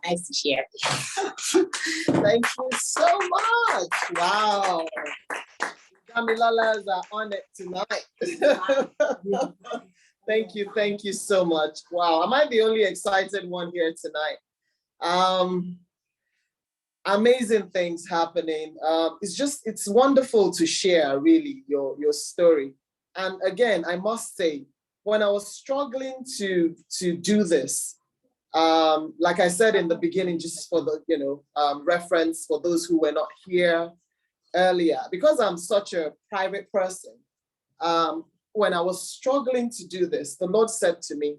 nice to share. Thank you so much. Wow. Damilolas are on it tonight. Thank you so much. Wow, am I the only excited one here tonight? Amazing things happening. It's wonderful to share really your story. And again, I must say, when I was struggling to do this, like I said in the beginning, just for the reference for those who were not here earlier, because I'm such a private person, when I was struggling to do this, the Lord said to me,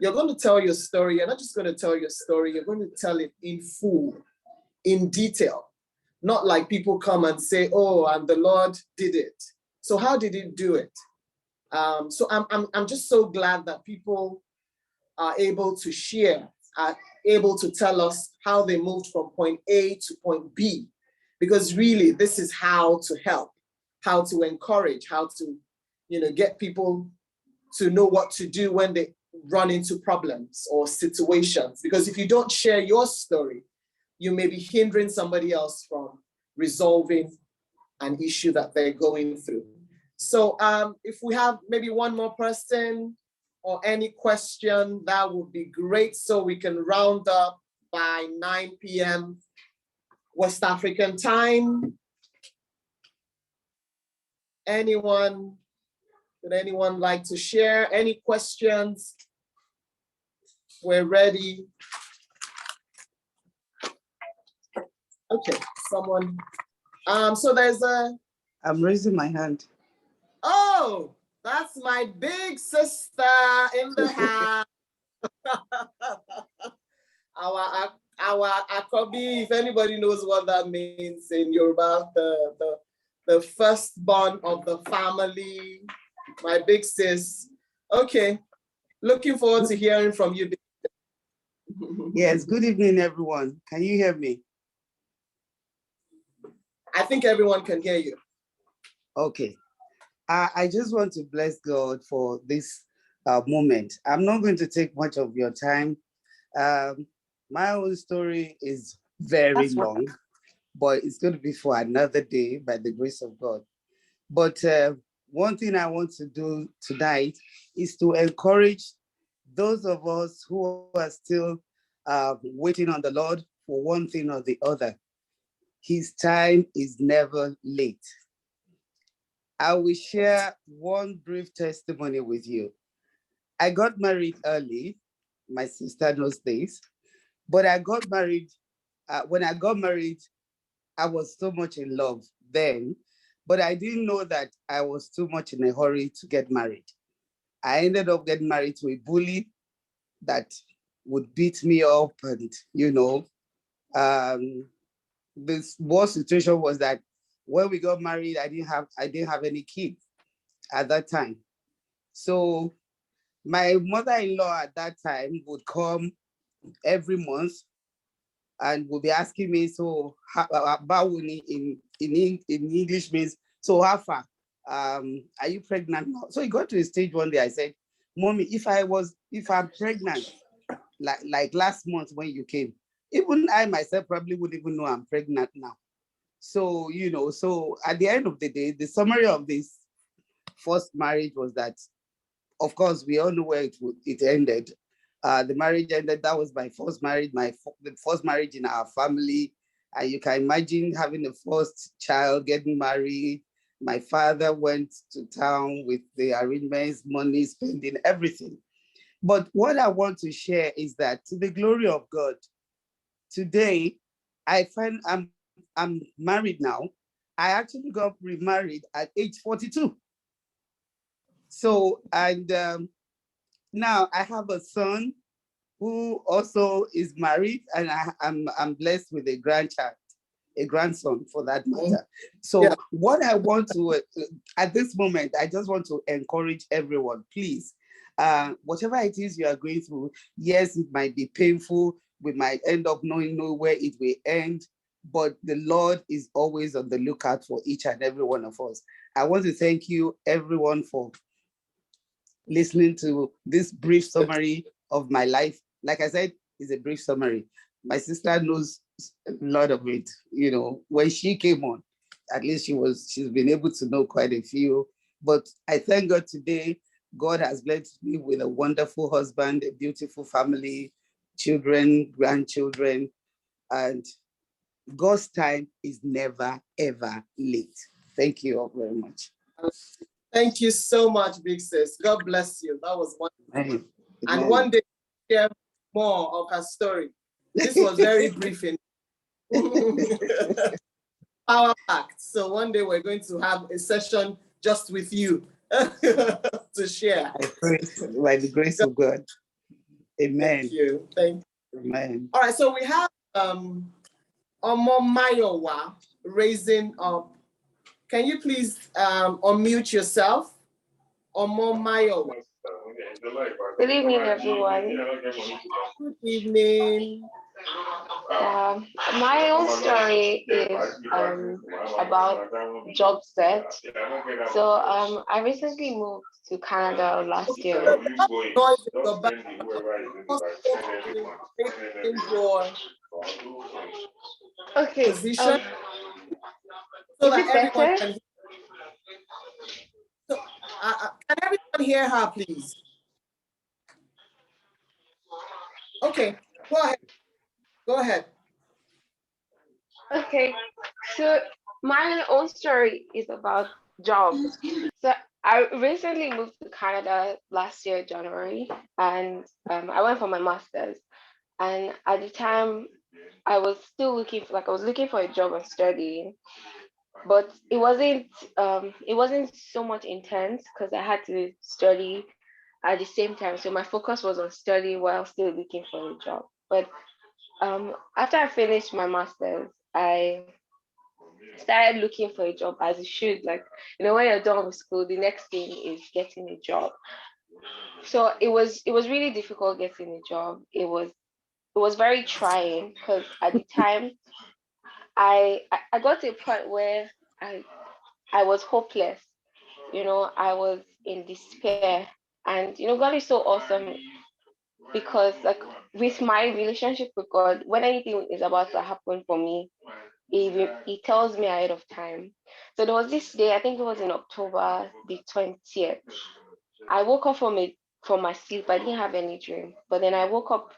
you're going to tell your story. You're not just going to tell your story, you're going to tell it in full, in detail, not like people come and say, oh, and the Lord did it. So how did he do it? So I'm just so glad that people are able to share, are able to tell us how they moved from point A to point B, because really this is how to help, how to encourage, how to, get people to know what to do when they run into problems or situations. Because if you don't share your story, you may be hindering somebody else from resolving an issue that they're going through. So if we have maybe one more person or any question, that would be great, so we can round up by 9 p.m. West African time. Would anyone like to share any questions? We're ready. Okay, someone. So there's I'm raising my hand. Oh, that's my big sister in the house. Our Akobi, if anybody knows what that means in Yoruba, the firstborn of the family, my big sis. Okay, looking forward to hearing from you. Yes, good evening, everyone. Can you hear me? I think everyone can hear you. Okay. I just want to bless God for this moment. I'm not going to take much of your time. My own story is very long, but it's going to be for another day by the grace of God. But one thing I want to do tonight is to encourage those of us who are still waiting on the Lord for one thing or the other. His time is never late. I will share one brief testimony with you. I got married early. My sister knows this, but I got married. When I got married, I was so much in love then, but I didn't know that I was too much in a hurry to get married. I ended up getting married to a bully that would beat me up and, this worst situation was that when we got married, I didn't have any kids at that time. So my mother-in-law at that time would come every month and would be asking me, so bawuni in English means, so how far? Are you pregnant now? So it got to a stage one day, I said, Mommy, if I'm pregnant, like last month when you came, even I myself probably wouldn't even know I'm pregnant now. So, so at the end of the day, the summary of this first marriage was that, of course, we all know where it ended. The marriage ended. That was my first marriage, the first marriage in our family. And you can imagine having the first child, getting married. My father went to town with the arrangements, money, spending, everything. But what I want to share is that, to the glory of God, today I find I'm married now. I actually got remarried at age 42. So, and now I have a son who also is married, and I'm blessed with a grandson for that matter. So yeah. What I want to, at this moment, I just want to encourage everyone, please, whatever it is you are going through, yes, it might be painful, we might end up knowing where it will end, but the Lord is always on the lookout for each and every one of us. I want to thank you, everyone, for listening to this brief summary of my life. Like I said, it's a brief summary. My sister knows a lot of it. When she came on, at least she's been able to know quite a few. But I thank God today, God has blessed me with a wonderful husband, a beautiful family, children, grandchildren, and God's time is never, ever late. Thank you all very much. Thank you so much, big sis. God bless you. That was wonderful. Amen. And one day, share more of her story. This was very briefing. Power packed. So one day we're going to have a session just with you to share. I pray by the grace of God. Amen. Thank you. Thank you. Amen. All right. So we have Omo Mayowa raising up. Can you please unmute yourself? Omo Mayowa. Good evening, everyone. Good evening. My own story is about job search. So I recently moved to Canada last year. Okay. Position. So is it better? Can everyone hear her, please? Okay, go ahead. Go ahead. Okay, so my own story is about jobs. So I recently moved to Canada last year, January, and I went for my master's. And at the time, I was still looking for a job and studying, but it wasn't so much intense because I had to study at the same time. So my focus was on study while still looking for a job. But after I finished my master's, I started looking for a job as you should. Like, when you're done with school, the next thing is getting a job. So it was really difficult getting a job. It was very trying because at the time I got to a point where I was hopeless. I was in despair. And God is so awesome because, like, with my relationship with God, when anything is about to happen for me, he tells me ahead of time. So there was this day, I think it was in October the 20th. I woke up from my sleep. I didn't have any dream, but then I woke up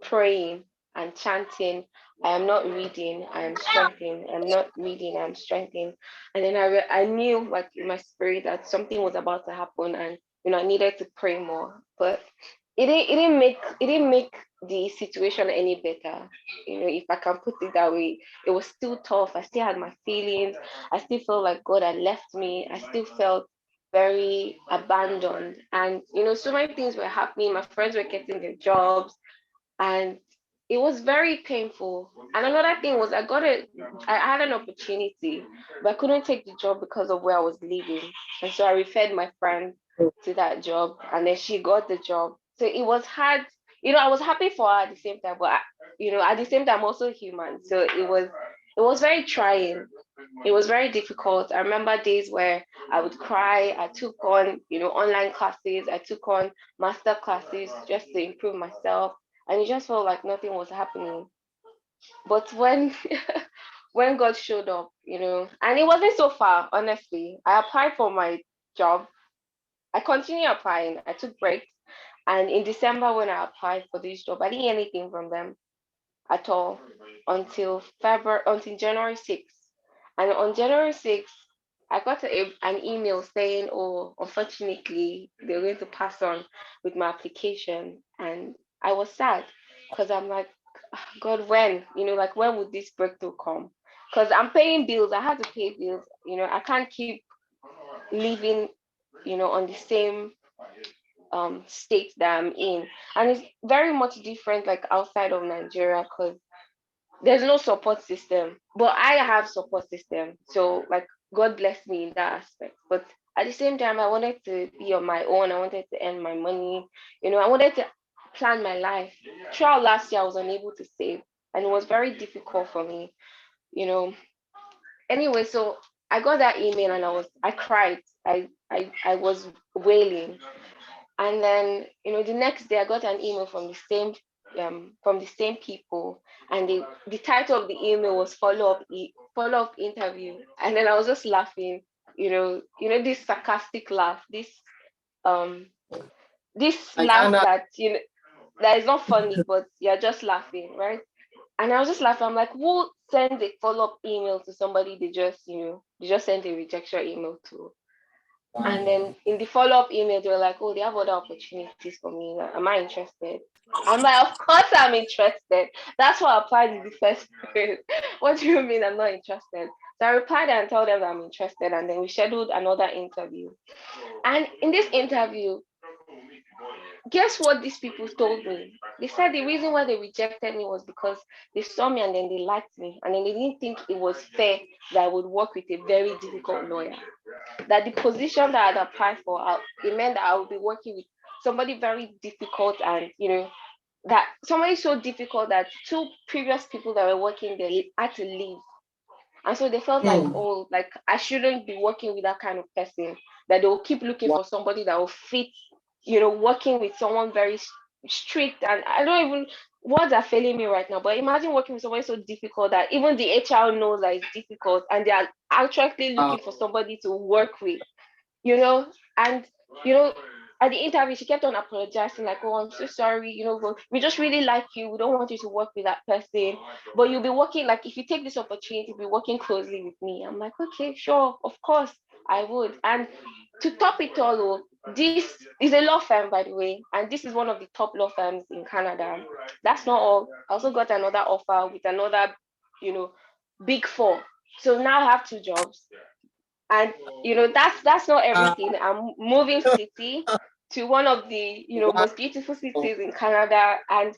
praying and chanting, I am not reading, I am strengthening. I'm not reading, I'm strengthening. And then I knew, like, in my spirit that something was about to happen, and I needed to pray more. But it didn't make the situation any better. If I can put it that way, it was still tough. I still had my feelings. I still felt like God had left me. I still felt very abandoned. And so many things were happening. My friends were getting their jobs, and it was very painful. And another thing was I had an opportunity, but I couldn't take the job because of where I was living. And so I referred my friend to that job, and then she got the job. So it was hard. I was happy for her at the same time, but at the same time, I'm also human. So it was very trying. It was very difficult. I remember days where I would cry. I took on, online classes. I took on master classes just to improve myself. And it just felt like nothing was happening. But when when God showed up, and it wasn't so far, honestly. I applied for my job. I continued applying. I took breaks. And in December, when I applied for this job, I didn't hear anything from them at all until January 6th. And on January 6th, I got an email saying, oh, unfortunately, they're going to pass on with my application. And I was sad because I'm like, God, when? Like, when would this breakthrough come? Because I'm paying bills. I had to pay bills. I can't keep living, on the same state that I'm in. And it's very much different, like outside of Nigeria, because there's no support system, but I have support system. So like God bless me in that aspect. But at the same time, I wanted to be on my own. I wanted to earn my money. I wanted to plan my life. Throughout last year, I was unable to save, and it was very difficult for me. Anyway, so I got that email and I cried. I was wailing. And then, the next day I got an email from the same people, and the title of the email was follow-up interview. And then I was just laughing, this sarcastic laugh, this laugh that is not funny, but you're just laughing, right? And I was just laughing. I'm like, who send a follow-up email to somebody they just sent a rejection email to? And then in the follow-up email, they were like, oh, they have other opportunities for me. Like, am I interested? I'm like, of course I'm interested. That's why I applied in the first place. What do you mean I'm not interested? So I replied and told them that I'm interested. And then we scheduled another interview. And in this interview, guess what these people told me? They said the reason why they rejected me was because they saw me and then they liked me. And then they didn't think it was fair that I would work with a very difficult lawyer. That the position that I'd applied for, it meant that I would be working with somebody very difficult, and that somebody so difficult that two previous people that were working there had to leave. And so they felt like, oh, like I shouldn't be working with that kind of person, that they will keep looking for somebody that will fit, working with someone very strict. And I don't even, words are failing me right now, but imagine working with somebody so difficult that even the HR knows that it's difficult, and they are actually looking for somebody to work with, and, at the interview, she kept on apologizing, like, oh, I'm so sorry, but we just really like you. We don't want you to work with that person, but you'll be working, like, if you take this opportunity, you'll be working closely with me. I'm like, okay, sure, of course, I would. And to top it all, this is a law firm, by the way, and this is one of the top law firms in Canada. That's not all. I also got another offer with another, big four. So now I have two jobs. And that's not everything. I'm moving city to one of the most beautiful cities in Canada. And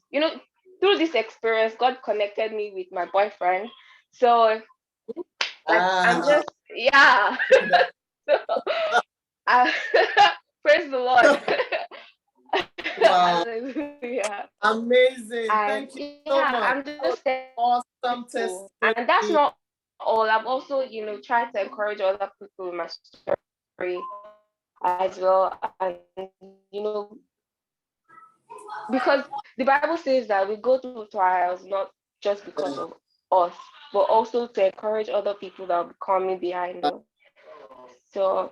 through this experience, God connected me with my boyfriend. So I'm just so, praise the Lord. Wow. Hallelujah. Amazing. Thank you so much. I'm just awesome testimony. And that's not all. I've also, tried to encourage other people in my story as well. And, because the Bible says that we go through trials not just because of us, but also to encourage other people that will be coming behind us. So,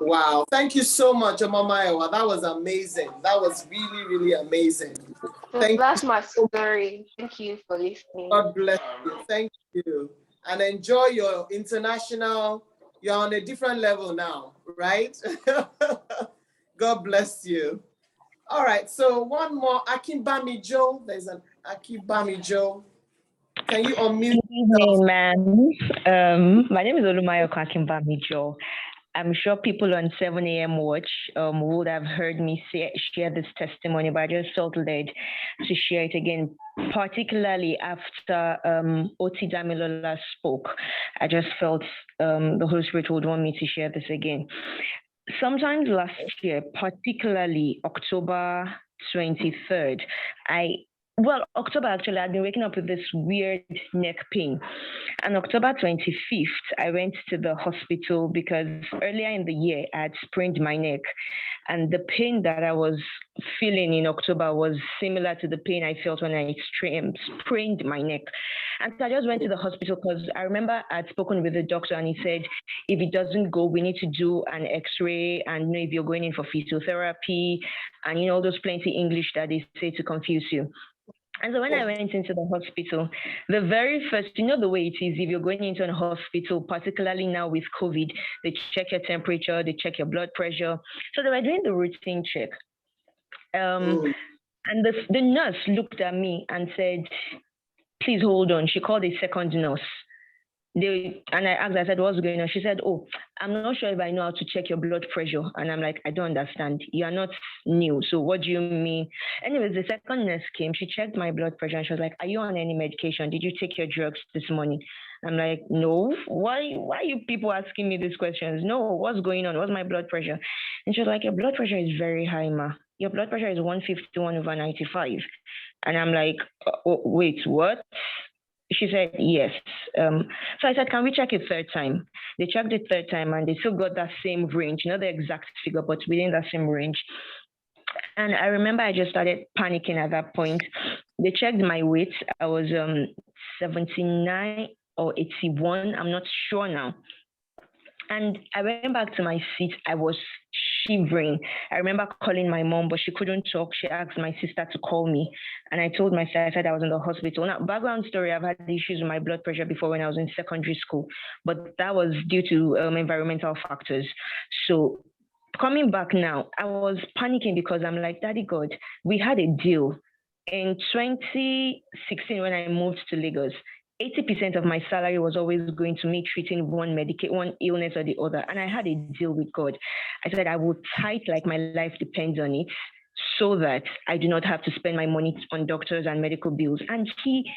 wow. Thank you so much, Omamaewa. That was amazing. That was really, really amazing. So that's my story. Thank you for listening. God bless you. Thank you. And enjoy your international, you're on a different level now, right? God bless you. All right, so one more, Akimbami Joe. There's an Akimbami Joe. Can you unmute? Good evening, ma'am. My name is Olumayo Akimbami Joe. I'm sure people on 7 a.m. watch would have heard me share this testimony, but I just felt led to share it again, particularly after Oti Damilola spoke. I just felt the Holy Spirit would want me to share this again. Sometimes last year, particularly October 23rd, October actually, I'd been waking up with this weird neck pain. On October 25th, I went to the hospital because earlier in the year, I had sprained my neck. And the pain that I was feeling in October was similar to the pain I felt when I sprained my neck. And so I just went to the hospital because I remember I'd spoken with the doctor and he said, if it doesn't go, we need to do an x-ray and know if you're going in for physiotherapy and all those plenty English that they say to confuse you. And so when I went into the hospital, the very first, the way it is, if you're going into a hospital, particularly now with COVID, they check your temperature, they check your blood pressure. So they were doing the routine check. And the nurse looked at me and said, please hold on. She called a second nurse. And I asked, I said, what's going on? She said, oh, I'm not sure if I know how to check your blood pressure. And I'm like, I don't understand. You are not new. So what do you mean? Anyways, the second nurse came. She checked my blood pressure and she was like, are you on any medication? Did you take your drugs this morning? I'm like, no. Why are you people asking me these questions? No, what's going on? What's my blood pressure? And she was like, your blood pressure is very high, ma. Your blood pressure is 151/95. And I'm like, oh, wait, what? She said, yes. So I said, can we check a third time? They checked the third time and they still got that same range, not the exact figure, but within that same range. And I remember I just started panicking at that point. They checked my weight. I was 79 or 81. I'm not sure now. And I went back to my seat. I was shivering. I remember calling my mom, but she couldn't talk. She asked my sister to call me. And I told my sister, I said I was in the hospital. Now, background story, I've had issues with my blood pressure before when I was in secondary school, but that was due to environmental factors. So coming back now, I was panicking because I'm like, Daddy God, we had a deal. In 2016, when I moved to Lagos, 80% of my salary was always going to me treating one illness or the other. And I had a deal with God. I said, I will tithe like my life depends on it so that I do not have to spend my money on doctors and medical bills. And he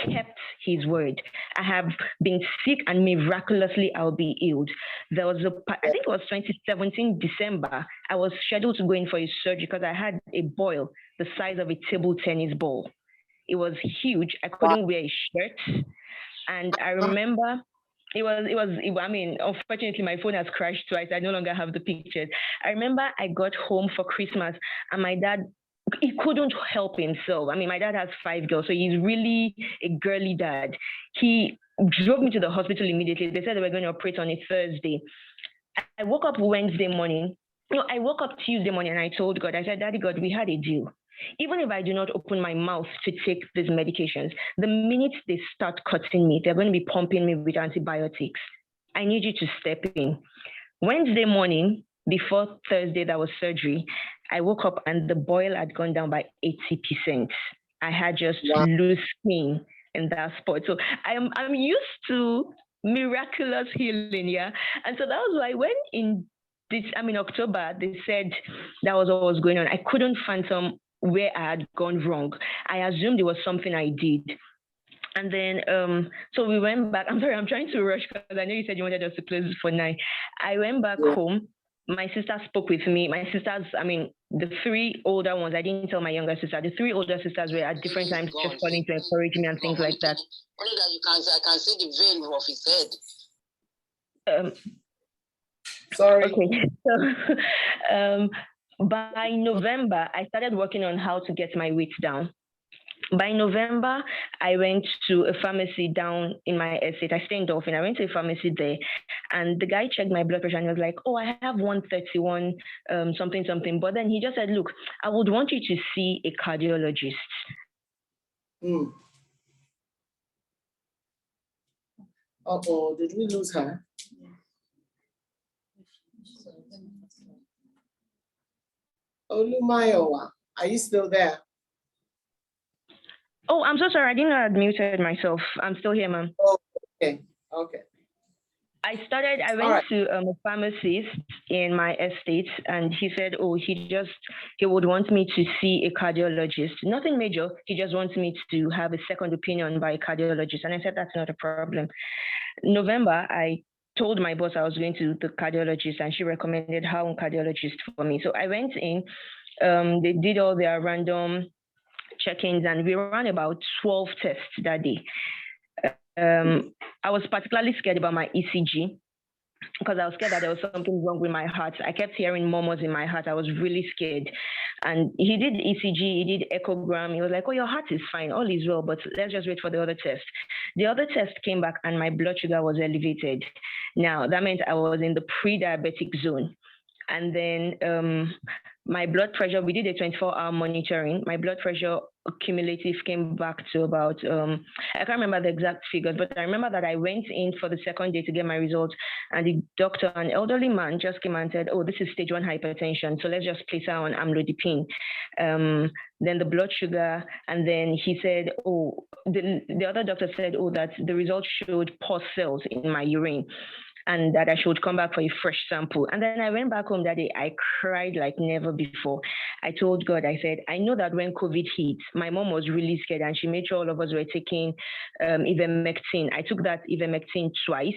kept his word. I have been sick and miraculously I'll be healed. There was I think it was 2017, December, I was scheduled to go in for a surgery because I had a boil the size of a table tennis ball. It was huge. I couldn't wear a shirt. And I remember I mean, unfortunately, my phone has crashed twice. I no longer have the pictures. I remember I got home for Christmas and my dad, he couldn't help himself. I mean, my dad has 5 girls, so he's really a girly dad. He drove me to the hospital immediately. They said they were going to operate on a Thursday. I woke up Wednesday morning. No, I woke up Tuesday morning and I told God, I said, Daddy God, we had a deal. Even if I do not open my mouth to take these medications, the minute they start cutting me, they're going to be pumping me with antibiotics. I need you to step in. Wednesday morning, before Thursday, that was surgery, I woke up and the boil had gone down by 80%. I had just loose skin in that spot. So I'm used to miraculous healing, yeah? And so that was why when in October, they said that was what was going on. I couldn't phantom where I had gone wrong. I assumed it was something I did. And then, so we went back. I'm sorry, I'm trying to rush because I know you said you wanted us to close for 9. I went back home. My sister spoke with me. My sisters, the 3 older ones, I didn't tell my younger sister. The 3 older sisters were at different times just calling to encourage me and things like that. Only that I can see the vein of his head. Sorry. Okay. So, by November, I started working on how to get my weight down. By November, I went to a pharmacy down in my estate. I stay in Dolphin. I went to a pharmacy there, and the guy checked my blood pressure and was like, oh, I have 131, something. But then he just said, look, I would want you to see a cardiologist. Uh-oh, did we lose her? Olumayowa, are you still there? Oh, I'm so sorry. I didn't know I'd muted myself. I'm still here, ma'am. Oh, okay. I went to a pharmacist in my estate, and he said, oh, he would want me to see a cardiologist. Nothing major. He just wants me to have a second opinion by a cardiologist. And I said, that's not a problem. November, I told my boss I was going to the cardiologist, and she recommended her own cardiologist for me. So I went in. They did all their random check-ins, and we ran about 12 tests that day. I was particularly scared about my ECG because I was scared that there was something wrong with my heart. I kept hearing murmurs in my heart. I was really scared. And he did ECG, he did echogram. He was like, oh, your heart is fine, all is well, but let's just wait for the other test. The other test came back and my blood sugar was elevated. Now, that meant I was in the pre-diabetic zone. And then my blood pressure, we did a 24-hour monitoring. My blood pressure cumulative came back to about, I can't remember the exact figures, but I remember that I went in for the second day to get my results, and the doctor, an elderly man, just came and said, oh, this is stage 1 hypertension, so let's just place her on amlodipine. Then the blood sugar, and then he said, oh, the other doctor said, oh, that the results showed pus cells in my urine, and that I should come back for a fresh sample. And then I went back home that day. I cried like never before. I told God, I said, I know that when COVID hit, my mom was really scared, and she made sure all of us were taking ivermectin. I took that ivermectin twice.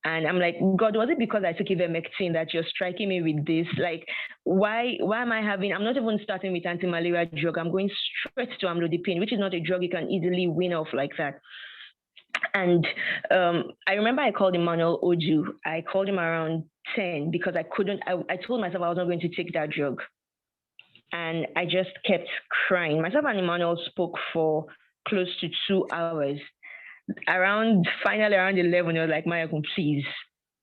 And I'm like, God, was it because I took ivermectin that you're striking me with this? Like, why am I I'm not even starting with anti-malaria drug. I'm going straight to amlodipine, which is not a drug you can easily wean off like that. And I remember I called Emmanuel Oju. I called him around 10 because I told myself I was not going to take that drug. And I just kept crying. Myself and Emmanuel spoke for close to 2 hours. Finally around 11, I was like, Maya, please,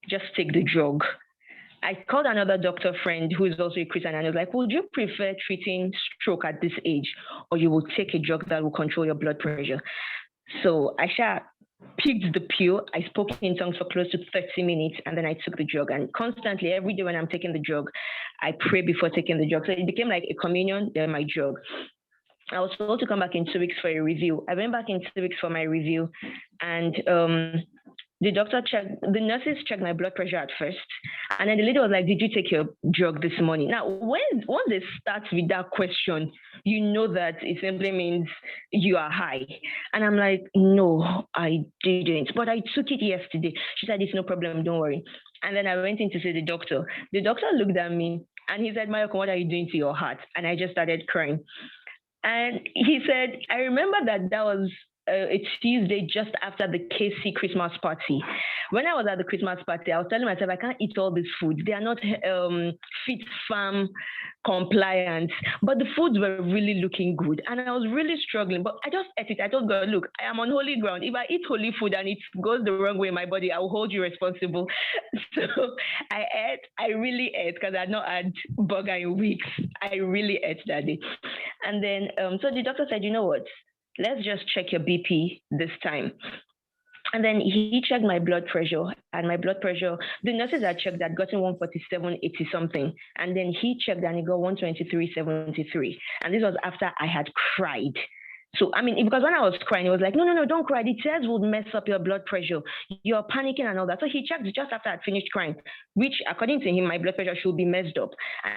just take the drug. I called another doctor friend who is also a Christian, and I was like, would you prefer treating stroke at this age, or you will take a drug that will control your blood pressure? So I picked the pill. I spoke in tongues for close to 30 minutes, and then I took the drug. And constantly, every day when I'm taking the drug, I pray before taking the drug. So it became like a communion, then my drug. I was told to come back in 2 weeks for a review. I went back in 2 weeks for my review, and the nurses checked my blood pressure at first. And then the lady was like, did you take your drug this morning? Now, once they start with that question, you know that it simply means you are high. And I'm like, no, I didn't. But I took it yesterday. She said, it's no problem, don't worry. And then I went in to see the doctor. The doctor looked at me and he said, Mayoko, what are you doing to your heart? And I just started crying. And he said, I remember that was a Tuesday just after the KC Christmas party. When I was at the Christmas party, I was telling myself, I can't eat all this food. They are not fit farm compliant, but the foods were really looking good. And I was really struggling, but I just ate it. I told God, look, I am on holy ground. If I eat holy food and it goes the wrong way in my body, I will hold you responsible. So I really ate because I had not had burger in weeks. I really ate that day. And then, so the doctor said, you know what? Let's just check your BP this time. And then he checked my blood pressure, and my blood pressure, the nurses had checked that gotten 147, 80 something. And then he checked and he got 123.73. And this was after I had cried. So, I mean, because when I was crying, he was like, no, don't cry. The tears would mess up your blood pressure. You're panicking and all that. So he checked just after I'd finished crying, which according to him, my blood pressure should be messed up.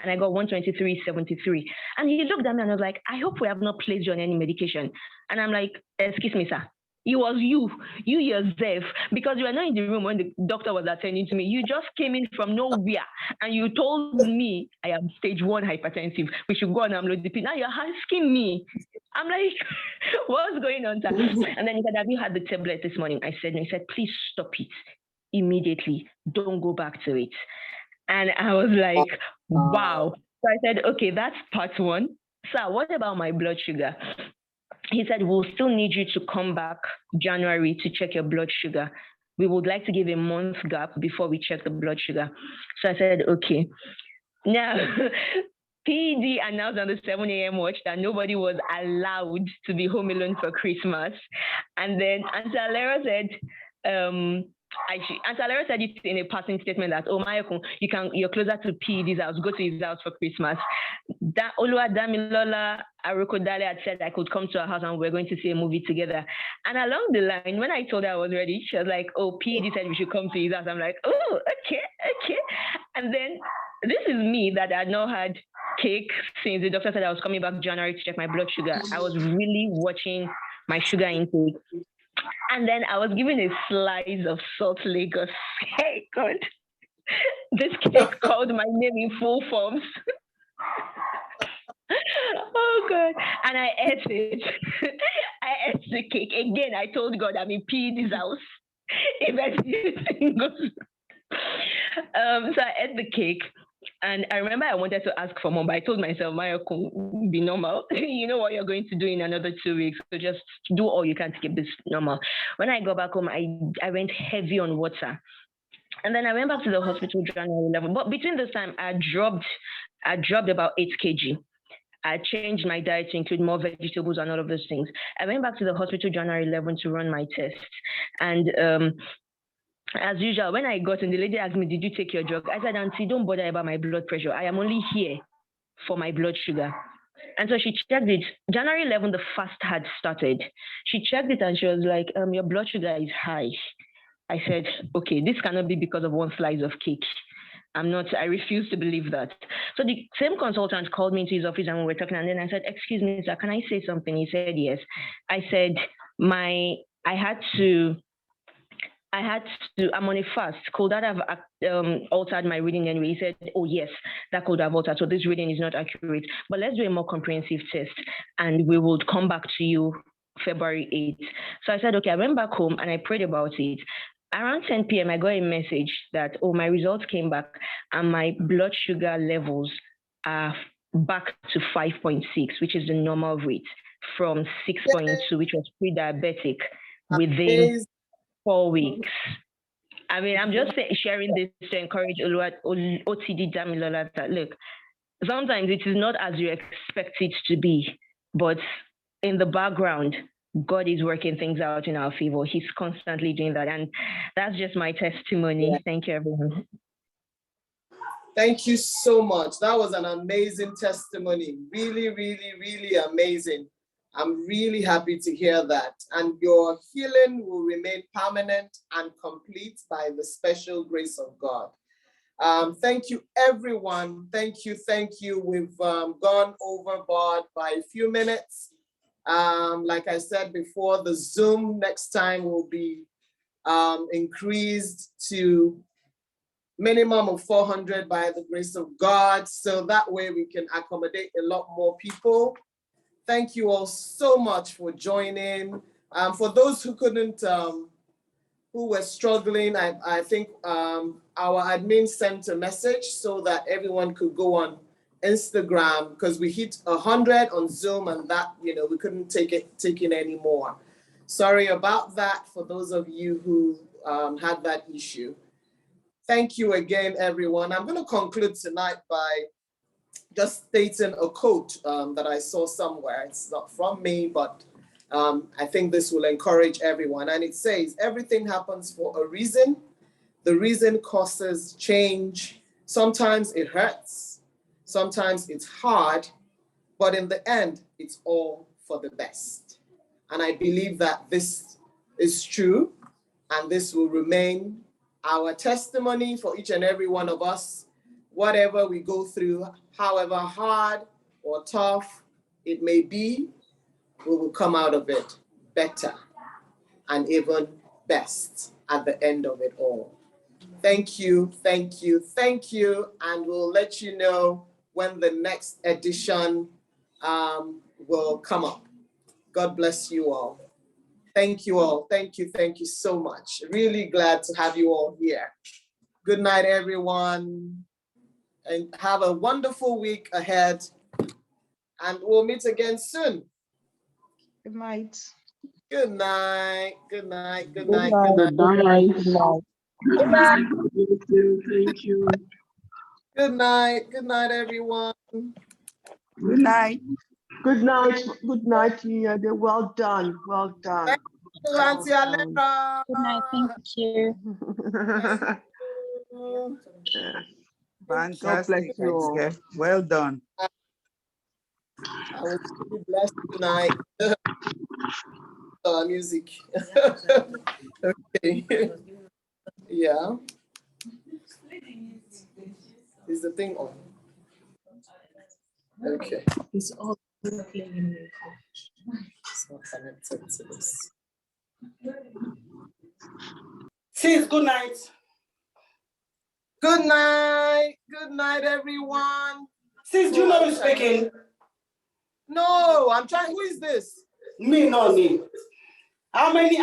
And I got 123.73. And he looked at me and was like, I hope we have not placed you on any medication. And I'm like, excuse me, sir. It was you yourself, because you were not in the room when the doctor was attending to me. You just came in from nowhere and you told me I am stage 1 hypertensive. We should go on amlodipine. Now you're asking me. I'm like, what's going on, sir? And then he said, have you had the tablet this morning? I said, no. He said, please stop it immediately. Don't go back to it. And I was like, wow. So I said, okay, that's part 1. Sir, what about my blood sugar? He said, we'll still need you to come back January to check your blood sugar. We would like to give a month gap before we check the blood sugar. So I said, okay. Now, PD announced on the 7 a.m. watch that nobody was allowed to be home alone for Christmas. And then Auntie Alera said, Auntie Alera said it in a passing statement that, oh, Mayokun, you're closer to PD's house, go to his house for Christmas. That Olua Damilola Aroko Dale had said I could come to her house and we're going to see a movie together. And along the line, when I told her I was ready, she was like, oh, PD said we should come to his house. I'm like, oh, okay. And then this is me that had not had cake since the doctor said I was coming back January to check my blood sugar. I was really watching my sugar intake. And then I was given a slice of Salt Lagos. Hey, God. This cake called my name in full forms. Oh, God. And I ate it. I ate the cake. Again, I told God I'm in PD's house. If anything goes. So I ate the cake. And I remember I wanted to ask for more, but I told myself, Maya, be normal. You know what you're going to do in another 2 weeks. So just do all you can to keep this normal. When I got back home, I went heavy on water. And then I went back to the hospital January 11. But between this time, I dropped about 8 kg. I changed my diet to include more vegetables and all of those things. I went back to the hospital January 11 to run my tests. And as usual, when I got in, the lady asked me, did you take your drug? I said, Auntie, don't bother about my blood pressure. I am only here for my blood sugar. And so she checked it. January 11, the fast had started. She checked it and she was like, your blood sugar is high. I said, okay, this cannot be because of one slice of cake. I refuse to believe that. So the same consultant called me into his office and we were talking. And then I said, excuse me, sir, can I say something? He said, yes. I said, I'm on a fast. Could that have altered my reading anyway? He said, oh, yes, that could have altered. So this reading is not accurate. But let's do a more comprehensive test and we will come back to you February 8th. So I said, okay, I went back home and I prayed about it. Around 10 p.m., I got a message that, oh, my results came back and my blood sugar levels are back to 5.6, which is the normal rate, from 6.2, which was pre-diabetic, within 4 weeks. I mean, I'm just sharing this to encourage OTD Damilola that, look, sometimes it is not as you expect it to be, but in the background, God is working things out in our favor. He's constantly doing that. And that's just my testimony. Yeah. Thank you, everyone. Thank you so much. That was an amazing testimony. Really, really, really amazing. I'm really happy to hear that. And your healing will remain permanent and complete by the special grace of God. Thank you, everyone. Thank you. We've gone overboard by a few minutes. Like I said before, the Zoom next time will be increased to minimum of 400 by the grace of God. So that way we can accommodate a lot more people. Thank you all so much for joining. For those who couldn't, who were struggling, I think our admin sent a message so that everyone could go on Instagram, because we hit 100 on Zoom and that, we couldn't take in anymore. Sorry about that for those of you who had that issue. Thank you again, everyone. I'm going to conclude tonight by just stating a quote that I saw somewhere. It's not from me, but I think this will encourage everyone. And it says, everything happens for a reason. The reason causes change. Sometimes it hurts. Sometimes it's hard, but in the end, it's all for the best. And I believe that this is true, and this will remain our testimony for each and every one of us. Whatever we go through, however hard or tough it may be, we will come out of it better and even best at the end of it all. Thank you, and we'll let you know when the next edition will come up. God bless you all. Thank you all. Thank you so much. Really glad to have you all here. Good night, everyone, and have a wonderful week ahead. And we'll meet again soon. Good night. Good night. Good night. Good night. Good night. Thank you. Good night. Good night, everyone. Good night. Good night. Good night, Yinyinade. Well done. Well done. Auntie Alera. Good night. Thank you. Fantastic. you all. Okay. Well done. I was really blessed tonight. Music. Okay. Yeah. Is the thing on? Okay. It's all playing. It's not connected to this. Sis, good night. Good night. Good night, everyone. Sis, do you know who's speaking? No, I'm trying. Who is this? Me, no me. How many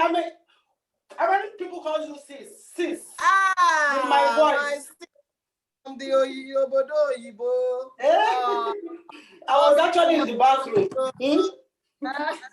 people call you sis? Sis. Ah, with my voice. From the Obodo Ibo. I was actually in the bathroom.